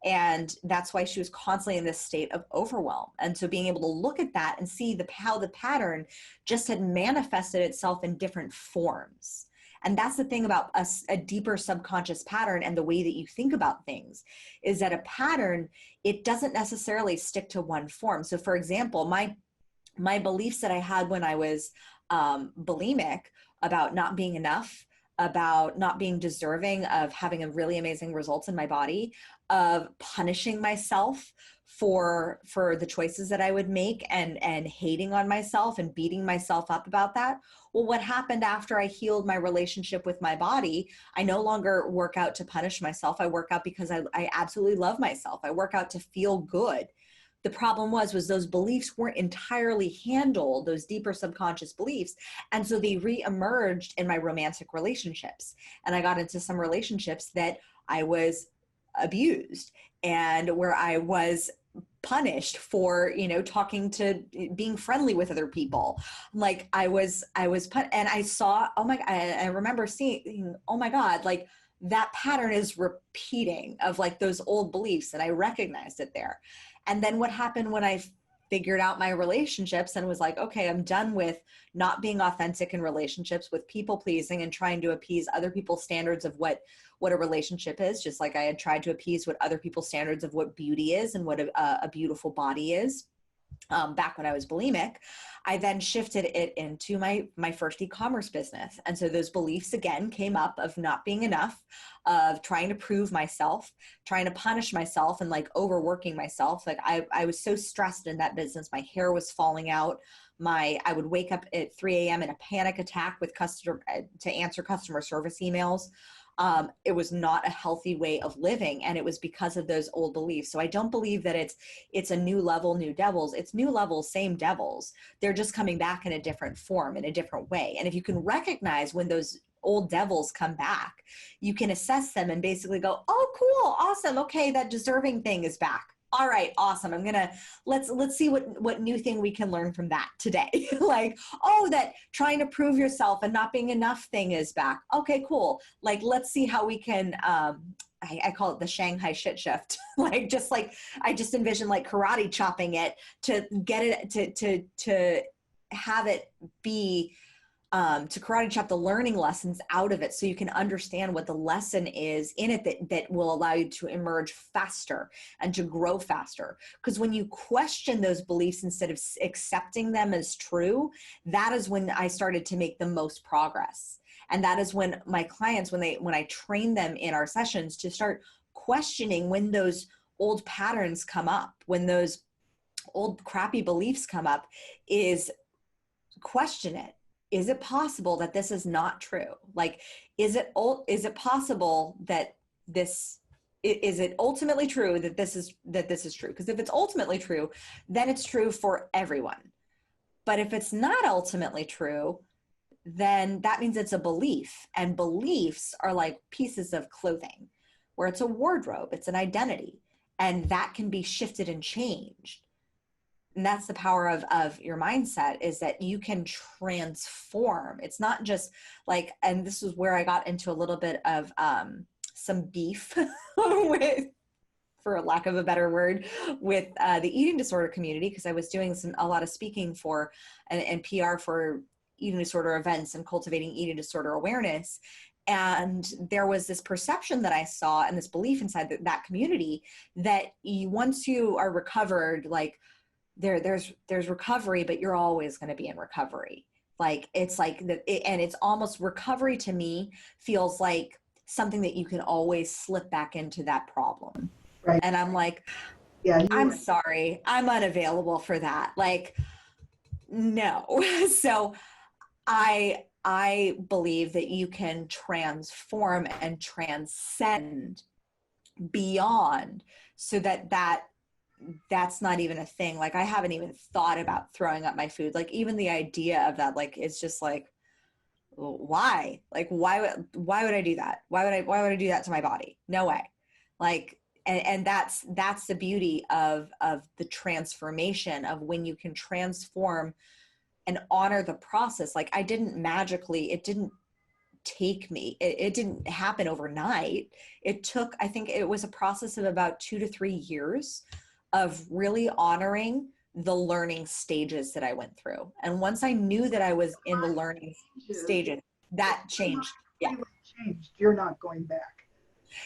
And that's why she was constantly in this state of overwhelm. And so being able to look at that and see how the pattern just had manifested itself in different forms. And that's the thing about a deeper subconscious pattern and the way that you think about things, is that a pattern, it doesn't necessarily stick to one form. So for example, my beliefs that I had when I was bulimic, about not being enough, about not being deserving of having a really amazing results in my body, of punishing myself for the choices that I would make, and hating on myself and beating myself up about that. Well, what happened after I healed my relationship with my body? I no longer work out to punish myself. I work out because I absolutely love myself. I work out to feel good. the problem was those beliefs weren't entirely handled, those deeper subconscious beliefs. And so they re-emerged in my romantic relationships. And I got into some relationships that I was abused and where I was punished for, talking to, being friendly with other people. Like I was and I saw, I remember seeing, oh my God, like that pattern is repeating of like those old beliefs, and I recognized it there. And then what happened when I figured out my relationships and was like, okay, I'm done with not being authentic in relationships, with people pleasing and trying to appease other people's standards of what a relationship is, just like I had tried to appease what other people's standards of what beauty is and what a beautiful body is. Back when I was bulimic, I then shifted it into my first e-commerce business. And so those beliefs again came up of not being enough, of trying to prove myself, trying to punish myself, and like overworking myself. Like I was so stressed in that business. My hair was falling out. I would wake up at 3 a.m. in a panic attack with to answer customer service emails. It was not a healthy way of living, and it was because of those old beliefs. So I don't believe that it's a new level, new devils. It's new levels, same devils. They're just coming back in a different form, in a different way. And if you can recognize when those old devils come back, you can assess them and basically go, oh, cool, awesome. Okay, that deserving thing is back. All right, awesome. Let's see what new thing we can learn from that today. Like, oh, that trying to prove yourself and not being enough thing is back. Okay, cool. Like, let's see how we can, I call it the Shanghai shit shift. I just envision like karate chopping it to get it, to have it be, to karate chop the learning lessons out of it so you can understand what the lesson is in it that will allow you to emerge faster and to grow faster. Because when you question those beliefs instead of accepting them as true, that is when I started to make the most progress. And that is when my clients, when I train them in our sessions to start questioning when those old patterns come up, when those old crappy beliefs come up, is question it. Is it possible that this is not true? Like, is it possible that is it ultimately true that this is true? Because if it's ultimately true, then it's true for everyone. But if it's not ultimately true, then that means it's a belief. And beliefs are like pieces of clothing, where it's a wardrobe, it's an identity, and that can be shifted and changed. And that's the power of your mindset, is that you can transform. It's not just like, and this is where I got into a little bit of some beef with, for lack of a better word, with the eating disorder community, because I was doing a lot of speaking for and PR for eating disorder events and cultivating eating disorder awareness. And there was this perception that I saw and this belief inside that community that once you are recovered, like, there's recovery, but you're always going to be in recovery. Like, it's like and it's almost, recovery to me feels like something that you can always slip back into that problem. Right. And I'm like, yeah, I'm sorry, I'm unavailable for that. Like, no. So I believe that you can transform and transcend beyond, so that's not even a thing. Like, I haven't even thought about throwing up my food. Like, even the idea of that, like, it's just like, why? Like, why would I do that? Why would I do that to my body? No way. Like, and that's the beauty of the transformation, of when you can transform and honor the process. Like, it didn't take me. It didn't happen overnight. It took, I think it was a process of about 2 to 3 years of really honoring the learning stages that I went through. And once I knew that I was in the learning stages, that changed. Yeah. You're not going back.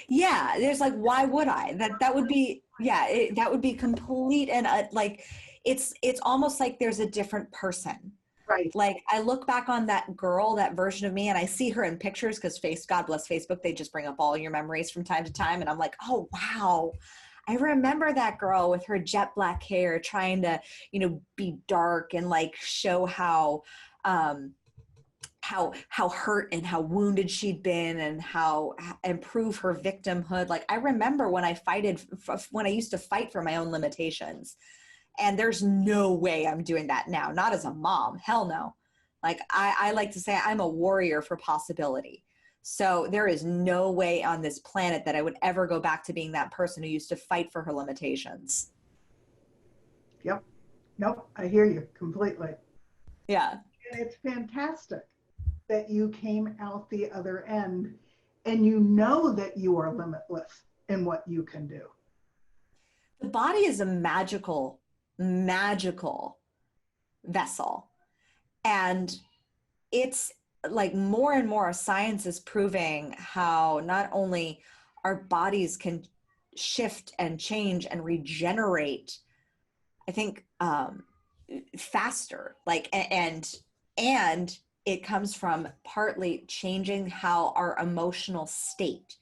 Yeah. There's like, why would I? That would be, yeah, that would be complete. And like, it's almost like there's a different person. Right. Like, I look back on that girl, that version of me, and I see her in pictures, because God bless Facebook, they just bring up all your memories from time to time. And I'm like, oh, wow. I remember that girl with her jet black hair trying to, be dark and like show how hurt and how wounded she'd been, and how improve her victimhood. Like, I remember when I used to fight for my own limitations. And there's no way I'm doing that now, not as a mom, hell no. Like I like to say I'm a warrior for possibility. So there is no way on this planet that I would ever go back to being that person who used to fight for her limitations. Yep. Nope. I hear you completely. Yeah. And it's fantastic that you came out the other end and you know that you are limitless in what you can do. The body is a magical, magical vessel. And it's like more and more science is proving how not only our bodies can shift and change and regenerate, I think, faster, like, and it comes from partly changing how our emotional state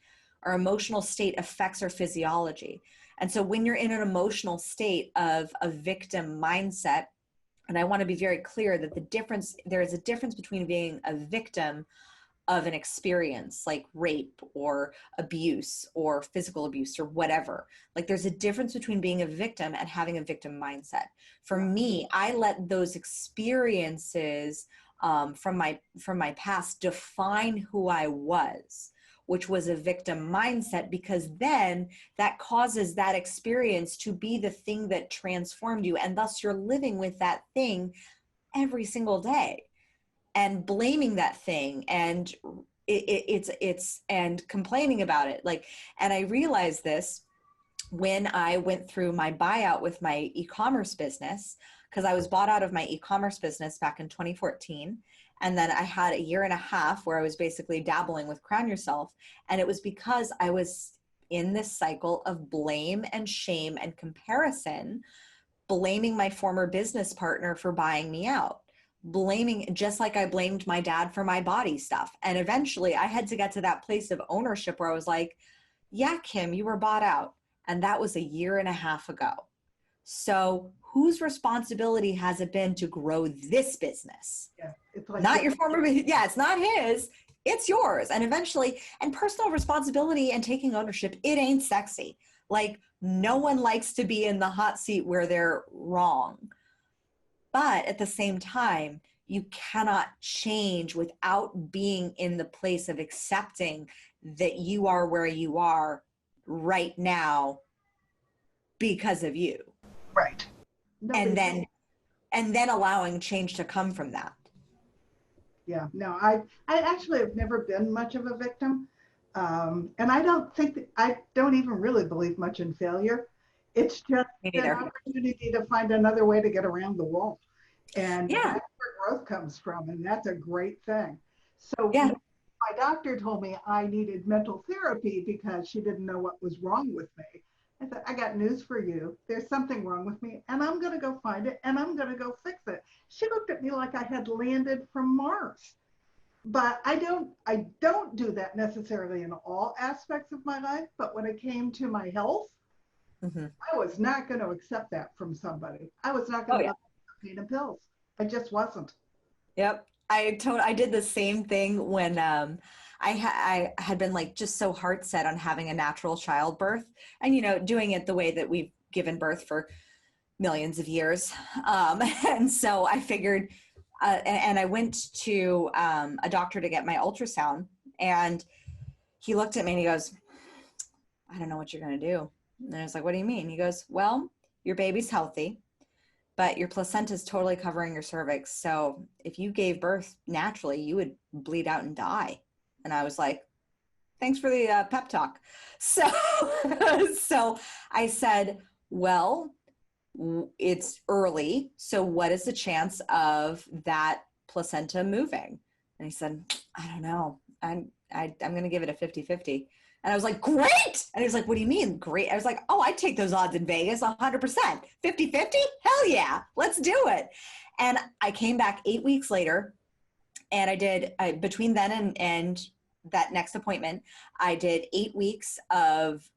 affects our physiology. And so when you're in an emotional state of a victim mindset, and I want to be very clear that there is a difference between being a victim of an experience like rape or abuse or physical abuse or whatever. Like there's a difference between being a victim and having a victim mindset. For me, I let those experiences from my past define who I was, which was a victim mindset, because then that causes that experience to be the thing that transformed you. And thus you're living with that thing every single day and blaming that thing and it's and complaining about it. Like, and I realized this when I went through my buyout with my e-commerce business, because I was bought out of my e-commerce business back in 2014. And then I had a year and a half where I was basically dabbling with Crown Yourself. And it was because I was in this cycle of blame and shame and comparison, blaming my former business partner for buying me out, blaming, just like I blamed my dad for my body stuff. And eventually I had to get to that place of ownership where I was like, yeah, Kim, you were bought out. And that was a year and a half ago. So whose responsibility has it been to grow this business? Yeah, it's like not your former, yeah, it's not his, it's yours. And eventually, and personal responsibility and taking ownership, it ain't sexy. Like no one likes to be in the hot seat where they're wrong. But at the same time, you cannot change without being in the place of accepting that you are where you are right now because of you. Right. And then allowing change to come from that. Yeah, no, I actually have never been much of a victim. And I don't even really believe much in failure. It's just an opportunity to find another way to get around the wall. And yeah, that's where growth comes from. And that's a great thing. So yeah, my doctor told me I needed mental therapy because she didn't know what was wrong with me. I said, I got news for you. There's something wrong with me, and I'm going to go find it, and I'm going to go fix it. She looked at me like I had landed from Mars. But I don't do that necessarily in all aspects of my life. But when it came to my health, I was not going to accept that from somebody. I was not going to pain and pills. I just wasn't. Yep. I did the same thing when I had been like just so heart set on having a natural childbirth and doing it the way that we've given birth for millions of years. And so I figured and I went to a doctor to get my ultrasound, and he looked at me and he goes, I don't know what you're going to do. And I was like, what do you mean? He goes, well, your baby's healthy, but your placenta is totally covering your cervix. So if you gave birth naturally, you would bleed out and die. And I was like, thanks for the pep talk. So, so I said, well, it's early. So what is the chance of that placenta moving? And he said, I don't know. I'm going to give it a 50-50. And I was like, great. And he was like, what do you mean great? I was like, oh, I'd take those odds in Vegas 100%. 50-50? Hell yeah. Let's do it. And I came back 8 weeks later, and I did between then and that next appointment, I did 8 weeks of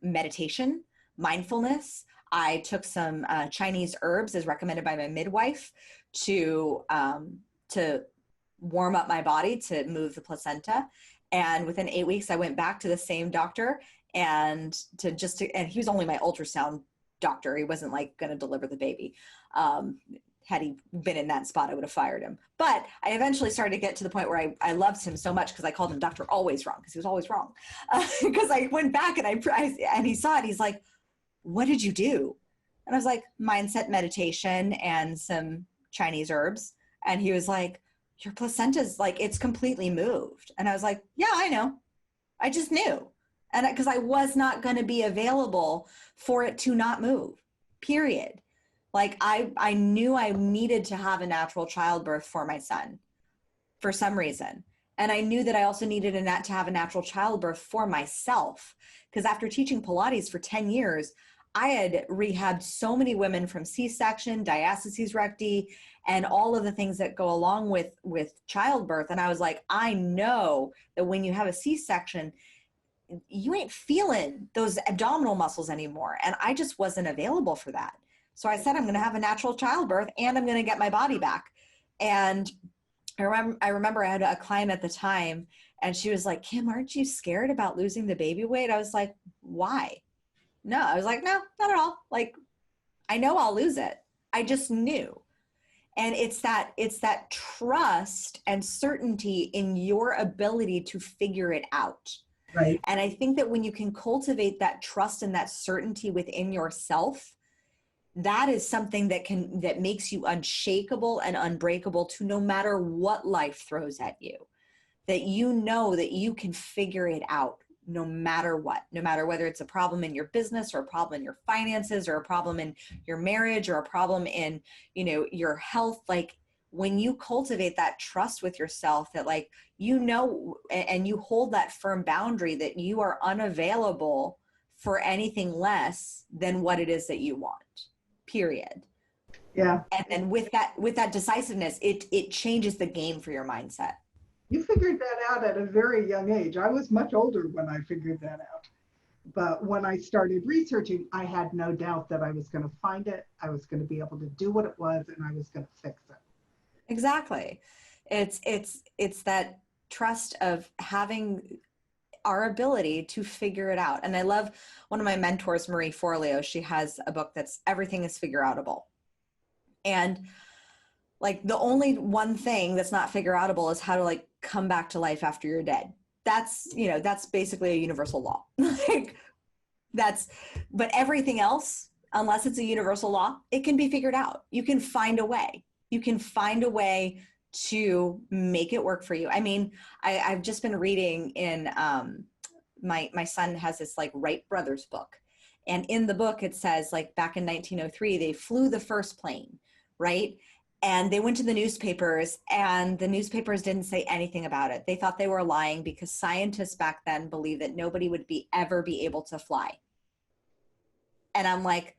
meditation, mindfulness. I took some Chinese herbs as recommended by my midwife to warm up my body to move the placenta. And within 8 weeks, I went back to the same doctor and he was only my ultrasound doctor. He wasn't like going to deliver the baby. Had he been in that spot, I would have fired him. But I eventually started to get to the point where I loved him so much because I called him Dr. Always Wrong, because he was always wrong. Because I went back and and he saw it. He's like, what did you do? And I was like, mindset meditation and some Chinese herbs. And he was like, your placenta's like, it's completely moved. And I was like, yeah, I know. I just knew. And because I was not going to be available for it to not move, period. Like I knew I needed to have a natural childbirth for my son for some reason. And I knew that I also needed to have a natural childbirth for myself. Because after teaching Pilates for 10 years, I had rehabbed so many women from C-section, diastasis recti, and all of the things that go along with childbirth. And I was like, I know that when you have a C-section, you ain't feeling those abdominal muscles anymore. And I just wasn't available for that. So I said, I'm going to have a natural childbirth and I'm going to get my body back. And I remember I had a client at the time and she was like, Kim, aren't you scared about losing the baby weight? I was like, why? No, I was like, no, not at all. Like, I know I'll lose it. I just knew. And it's that trust and certainty in your ability to figure it out. Right. And I think that when you can cultivate that trust and that certainty within yourself, that is something that makes you unshakable and unbreakable to no matter what life throws at you. That you know that you can figure it out no matter what, no matter whether it's a problem in your business or a problem in your finances or a problem in your marriage or a problem in, your health. Like when you cultivate that trust with yourself that like, and you hold that firm boundary that you are unavailable for anything less than what it is that you want. Period. Yeah. And then with that decisiveness, it changes the game for your mindset. You figured that out at a very young age. I was much older when I figured that out. But when I started researching, I had no doubt that I was going to find it. I was going to be able to do what it was and I was going to fix it. Exactly. It's that trust of having our ability to figure it out. And I love one of my mentors, Marie Forleo. She has a book that's Everything is Figure Outable. And like the only one thing that's not figure outable is how to like come back to life after you're dead. That's basically a universal law. But everything else, unless it's a universal law, it can be figured out. You can find a way. You can find a way to make it work for you. I mean, I've just been reading in, my son has this like Wright brothers book. And in the book, it says like back in 1903, they flew the first plane, right? And they went to the newspapers and the newspapers didn't say anything about it. They thought they were lying because scientists back then believed that nobody would ever be able to fly. And I'm like,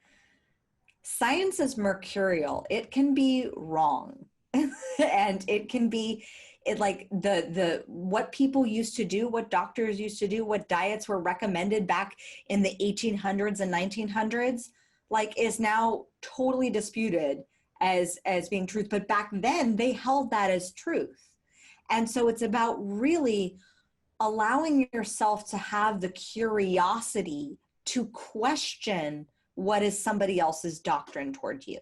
science is mercurial. It can be wrong. And it can be like what people used to do, what doctors used to do, what diets were recommended back in the 1800s and 1900s, like is now totally disputed as being truth. But back then they held that as truth. And so it's about really allowing yourself to have the curiosity to question what is somebody else's doctrine toward you.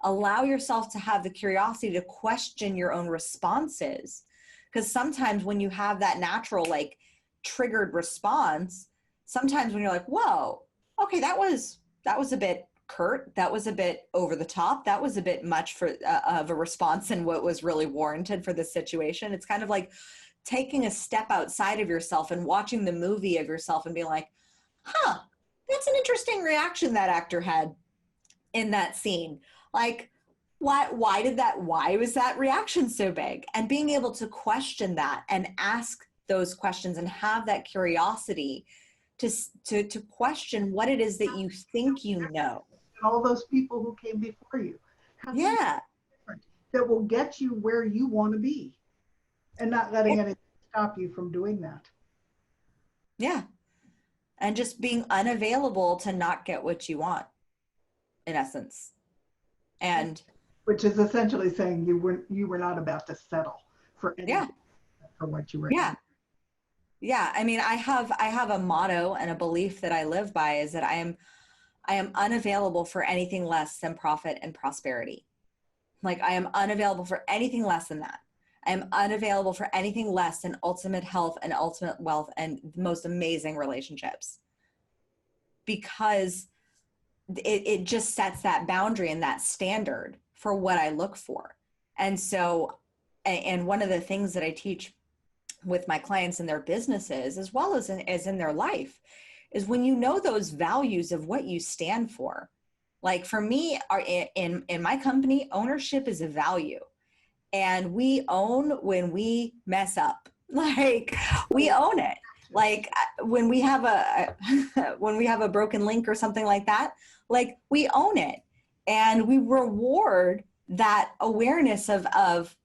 Allow yourself to have the curiosity to question your own responses. Because sometimes when you have that natural, like triggered response, sometimes when you're like, whoa, okay, that was a bit curt. That was a bit over the top. That was a bit much of a response and what was really warranted for this situation. It's kind of like taking a step outside of yourself and watching the movie of yourself and being like, huh, that's an interesting reaction that actor had in that scene. Like, why was that reaction so big? And being able to question that and ask those questions and have that curiosity to question what it is that you think you know. All those people who came before you. Yeah. That will get you where you want to be and not letting anything stop you from doing that. Yeah. And just being unavailable to not get what you want, in essence. And which is essentially saying you were not about to settle for anything, for what you were. Yeah. Yeah. I mean, I have a motto and a belief that I live by is that I I am unavailable for anything less than profit and prosperity. Like, I am unavailable for anything less than that. I am unavailable for anything less than ultimate health and ultimate wealth and the most amazing relationships. Because it just sets that boundary and that standard for what I look for. And so, and one of the things that I teach with my clients in their businesses, as well as in their life, is when you know those values of what you stand for. Like for me, in my company, ownership is a value. And we own when we mess up. Like, we own it. Like when we have a when we have a broken link or something like that, like we own it, and we reward that awareness of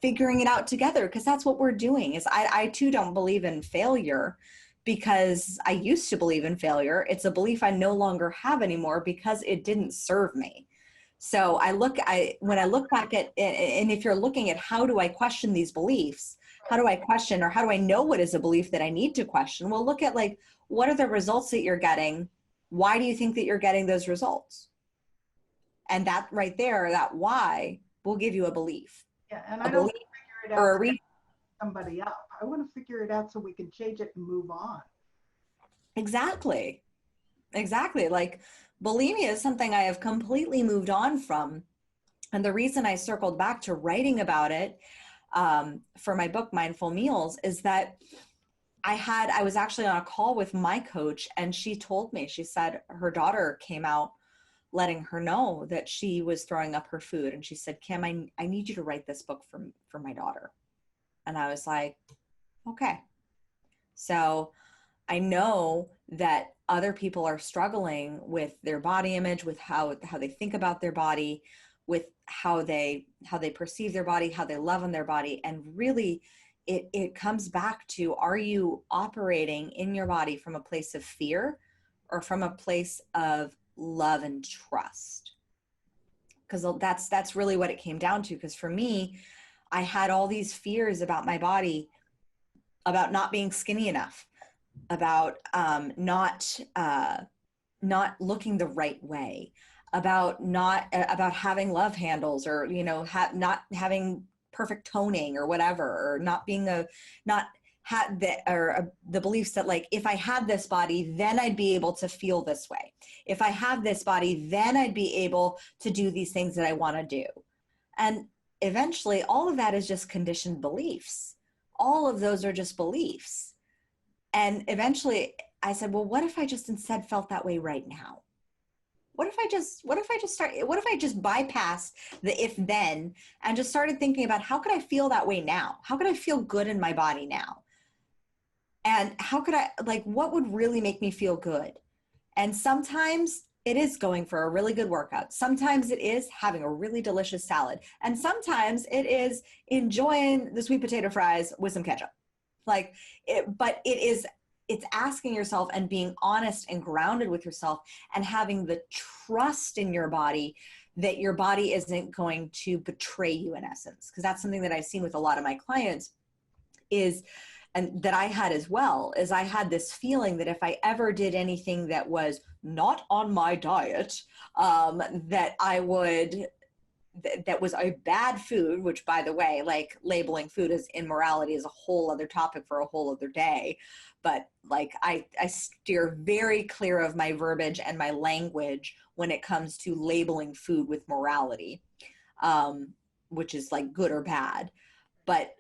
figuring it out together, because that's what we're doing. Is I too don't believe in failure, because I used to believe in failure. It's a belief I no longer have anymore because it didn't serve me. So when I look back at, and if you're looking at how do I question these beliefs, how do I question, or how do I know what is a belief that I need to question? Well, look at like, what are the results that you're getting? Why do you think that you're getting those results? And that right there, that why will give you a belief. Yeah, and I don't figure it out or somebody up. I want to figure it out so we can change it and move on. Exactly. Like, bulimia is something I have completely moved on from. And the reason I circled back to writing about it for my book, Mindful Meals, is that I was actually on a call with my coach, and she told me, she said her daughter came out letting her know that she was throwing up her food. And she said, Kim, I need you to write this book for my daughter. And I was like, okay. So I know that other people are struggling with their body image, with how they think about their body, with how they perceive their body, how they love on their body. And really it comes back to, are you operating in your body from a place of fear or from a place of love and trust? Because that's really what it came down to. Because for me, I had all these fears about my body, about not being skinny enough, about not looking the right way, about having love handles, or not having perfect toning or whatever, or not being the beliefs that, like, if I had this body, then I'd be able to feel this way. If I have this body, then I'd be able to do these things that I want to do. And eventually all of that is just conditioned beliefs. All of those are just beliefs. And eventually I said, well, what if I just instead felt that way right now? What if I just bypassed the if then and just started thinking about, how could I feel that way now? How could I feel good in my body now? And how could I, like, what would really make me feel good? And sometimes it is going for a really good workout. Sometimes it is having a really delicious salad. And sometimes it is enjoying the sweet potato fries with some ketchup. It's asking yourself and being honest and grounded with yourself, and having the trust in your body that your body isn't going to betray you, in essence. Because that's something that I've seen with a lot of my clients and that I had as well, is I had this feeling that if I ever did anything that was not on my diet, that was a bad food, which, by the way, like, labeling food as immorality is a whole other topic for a whole other day. But like, I steer very clear of my verbiage and my language when it comes to labeling food with morality, which is like good or bad. But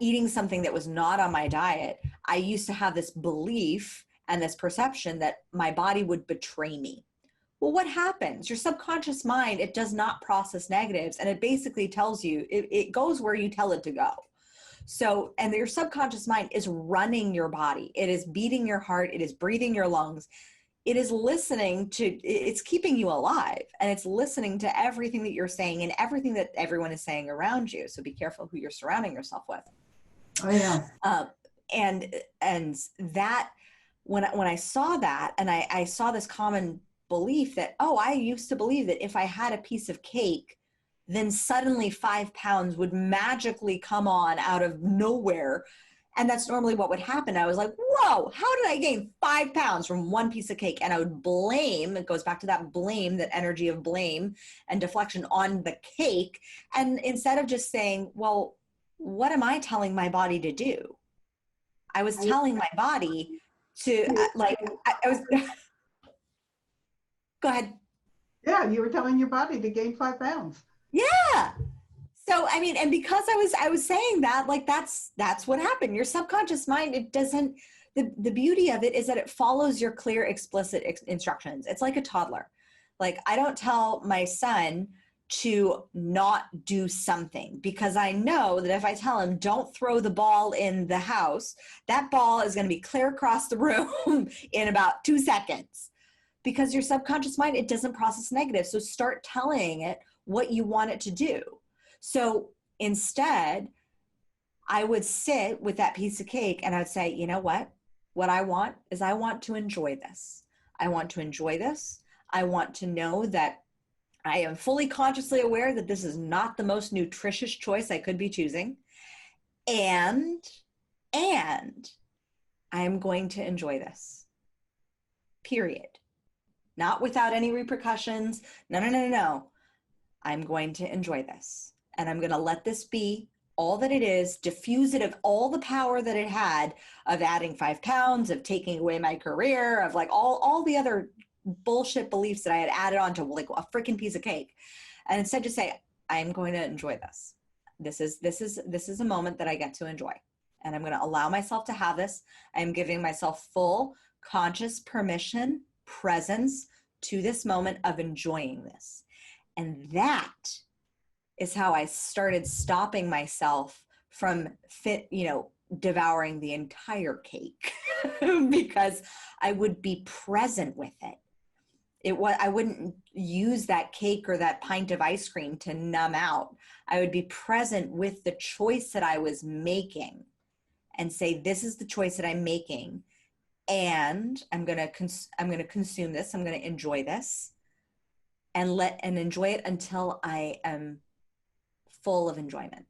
eating something that was not on my diet, I used to have this belief and this perception that my body would betray me. Well, what happens? Your subconscious mind, it does not process negatives, and it basically tells you, it goes where you tell it to go. So, and your subconscious mind is running your body. It is beating your heart. It is breathing your lungs. It is listening to, it's keeping you alive, and it's listening to everything that you're saying and everything that everyone is saying around you. So be careful who you're surrounding yourself with. Oh yeah. And that, when I saw that, and I saw this common belief that, oh, I used to believe that if I had a piece of cake, then suddenly 5 pounds would magically come on out of nowhere. And that's normally what would happen. I was like, whoa, how did I gain 5 pounds from one piece of cake? And I would blame, it goes back to that blame, that energy of blame and deflection on the cake. And instead of just saying, well, what am I telling my body to do? I was telling my body to I was, go ahead. Yeah, you were telling your body to gain 5 pounds. Yeah. So, I mean, and because I was saying that, like, that's what happened. Your subconscious mind, it doesn't, the beauty of it is that it follows your clear, explicit instructions. It's like a toddler. Like, I don't tell my son to not do something because I know that if I tell him, don't throw the ball in the house, that ball is going to be clear across the room in about 2 seconds. Because your subconscious mind, it doesn't process negative. So start telling it what you want it to do. So instead, I would sit with that piece of cake and I would say, you know what? What I want is I want to enjoy this. I want to enjoy this. I want to know that I am fully consciously aware that this is not the most nutritious choice I could be choosing. And I am going to enjoy this. Period. Not without any repercussions. No. I'm going to enjoy this. And I'm going to let this be all that it is, diffuse it of all the power that it had of adding 5 pounds, of taking away my career, of like all the other bullshit beliefs that I had added on to like a freaking piece of cake. And instead just say, I'm going to enjoy this. This is a moment that I get to enjoy. And I'm going to allow myself to have this. I'm giving myself full conscious permission, presence to this moment of enjoying this. And that is how I started stopping myself from devouring the entire cake because I would be present with it. I wouldn't use that cake or that pint of ice cream to numb out. I would be present with the choice that I was making and say, this is the choice that I'm making. And I'm going to consume this. I'm going to enjoy this and enjoy it until I am full of enjoyment,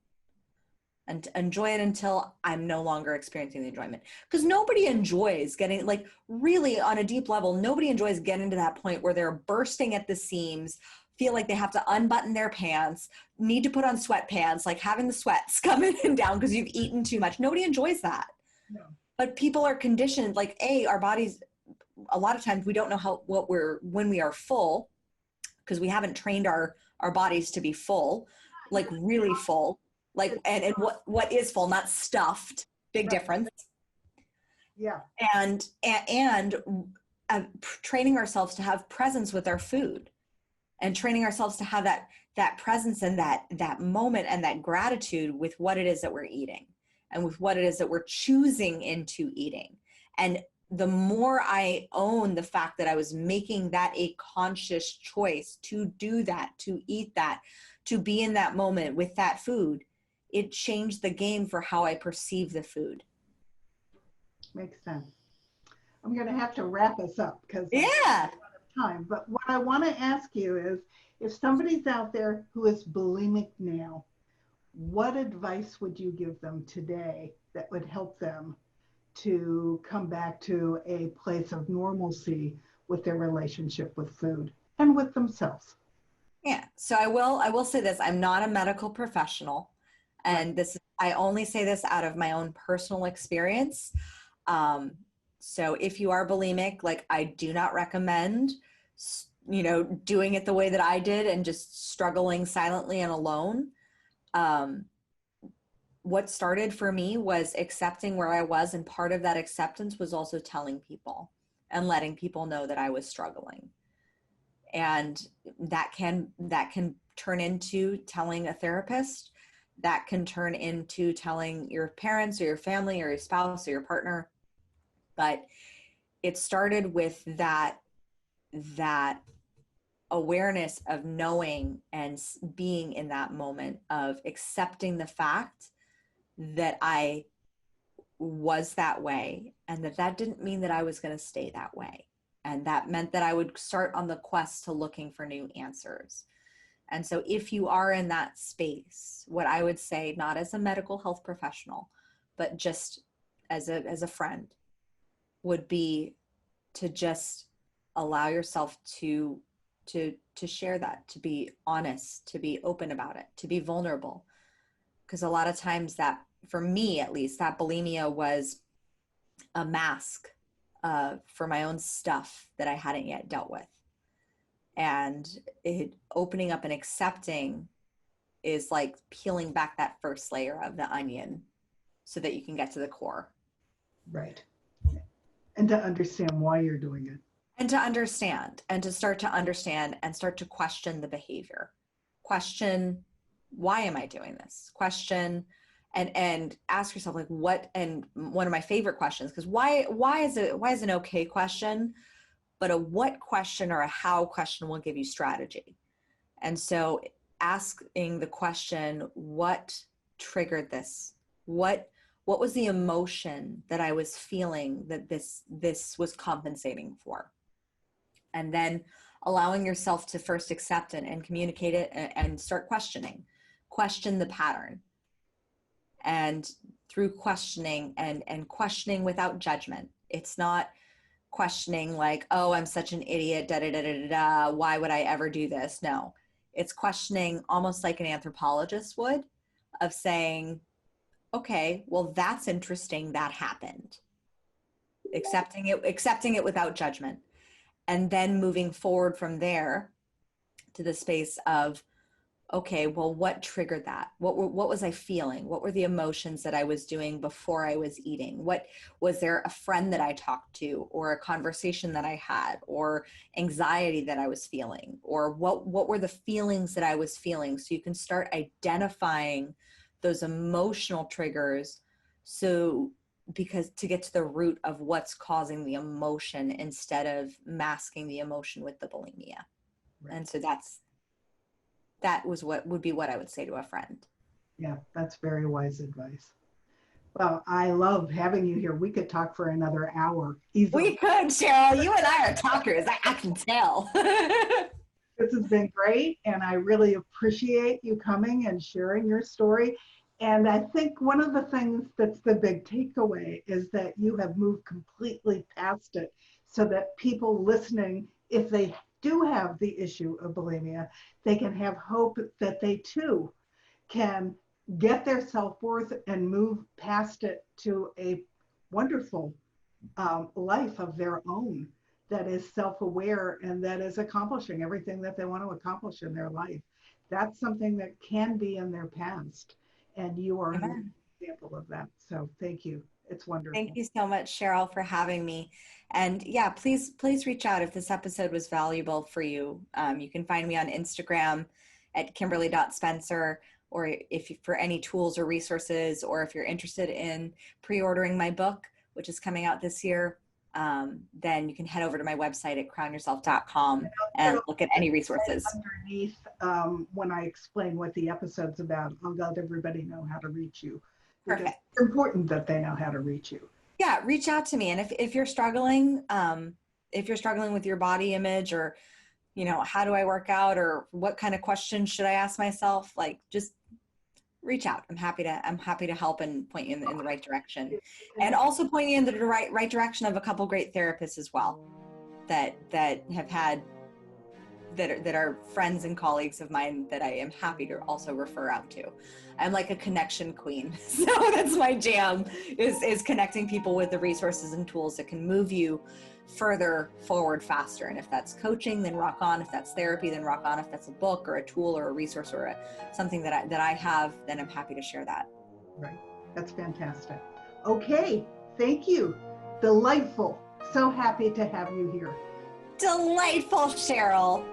and enjoy it until I'm no longer experiencing the enjoyment. Because nobody enjoys getting, like, really on a deep level, nobody enjoys getting to that point where they're bursting at the seams, feel like they have to unbutton their pants, need to put on sweatpants, like having the sweats coming down because you've eaten too much. Nobody enjoys that. No. But people are conditioned, like, our bodies, a lot of times we don't know when we are full, because we haven't trained our bodies to be full, like really full, like, and what is full, not stuffed, big difference. Yeah. And training ourselves to have presence with our food, and training ourselves to have that presence and that moment and that gratitude with what it is that we're eating and with what it is that we're choosing into eating. And the more I own the fact that I was making that a conscious choice to do that, to eat that, to be in that moment with that food, it changed the game for how I perceive the food. Makes sense. I'm going to have to wrap us up because yeah, I'm out of time. But what I want to ask you is, if somebody's out there who is bulimic now, what advice would you give them today that would help them to come back to a place of normalcy with their relationship with food and with themselves? Yeah. So I will say this, I'm not a medical professional, and I only say this out of my own personal experience. So if you are bulimic, like, I do not recommend, doing it the way that I did and just struggling silently and alone. What started for me was accepting where I was, and part of that acceptance was also telling people and letting people know that I was struggling. And that can turn into telling a therapist, that can turn into telling your parents or your family or your spouse or your partner. But it started with that awareness of knowing and being in that moment of accepting the fact that I was that way, and that didn't mean that I was going to stay that way. And that meant that I would start on the quest to looking for new answers. And so if you are in that space, what I would say, not as a medical health professional, but just as a friend would be to just allow yourself to share that, to be honest, to be open about it, to be vulnerable. Because a lot of times that, for me at least, that bulimia was a mask for my own stuff that I hadn't yet dealt with. And it opening up and accepting is like peeling back that first layer of the onion so that you can get to the core. Right. And to understand why you're doing it. And to understand, and to start to understand and start to question the behavior. Question, why am I doing this? Question, and ask yourself, like, what, and one of my favorite questions, because why is an okay question, but a what question or a how question will give you strategy. And so asking the question, what triggered this? What was the emotion that I was feeling that this was compensating for? And then allowing yourself to first accept it and communicate it and start questioning. Question the pattern. And through questioning and questioning without judgment. It's not questioning like, oh, I'm such an idiot, da da da da da, why would I ever do this? No, it's questioning almost like an anthropologist would, of saying, okay, well, that's interesting, that happened. Accepting it without judgment. And then moving forward from there to the space of, okay, well, what triggered that? What was I feeling? What were the emotions that I was doing before I was eating? What was there, a friend that I talked to, or a conversation that I had, or anxiety that I was feeling, or what were the feelings that I was feeling? So you can start identifying those emotional triggers. So because to get to the root of what's causing the emotion instead of masking the emotion with the bulimia. Right. And so that was what would be what I would say to a friend. Yeah, that's very wise advice. Well, I love having you here. We could talk for another hour easily. We could, Cheryl. You and I are talkers. I can tell. This has been great, and I really appreciate you coming and sharing your story. And I think one of the things that's the big takeaway is that you have moved completely past it, so that people listening, if they do have the issue of bulimia, they can have hope that they too can get their self-worth and move past it to a wonderful life of their own that is self-aware and that is accomplishing everything that they want to accomplish in their life. That's something that can be in their past, and you are an example of that. So thank you. It's wonderful. Thank you so much, Cheryl, for having me. And yeah, please reach out if this episode was valuable for you. You can find me on Instagram at kimberly.spenser, or if for any tools or resources, or if you're interested in pre-ordering my book, which is coming out this year, then you can head over to my website at crownyourself.com and look at any resources. Underneath, when I explain what the episode's about, I'll let everybody know how to reach you. Perfect. It's important that they know how to reach you. Yeah, reach out to me. And if you're struggling with your body image, or, you know, how do I work out, or what kind of questions should I ask myself? Like, just reach out. I'm happy to help and point you in the right direction, and also point you in the right direction of a couple great therapists as well that are friends and colleagues of mine that I am happy to also refer out to. I'm like a connection queen. So that's my jam, is connecting people with the resources and tools that can move you further forward faster. And if that's coaching, then rock on. If that's therapy, then rock on. If that's a book or a tool or a resource or something that I have, then I'm happy to share that. Right. That's fantastic. Okay. Thank you. Delightful. So happy to have you here. Delightful, Cheryl.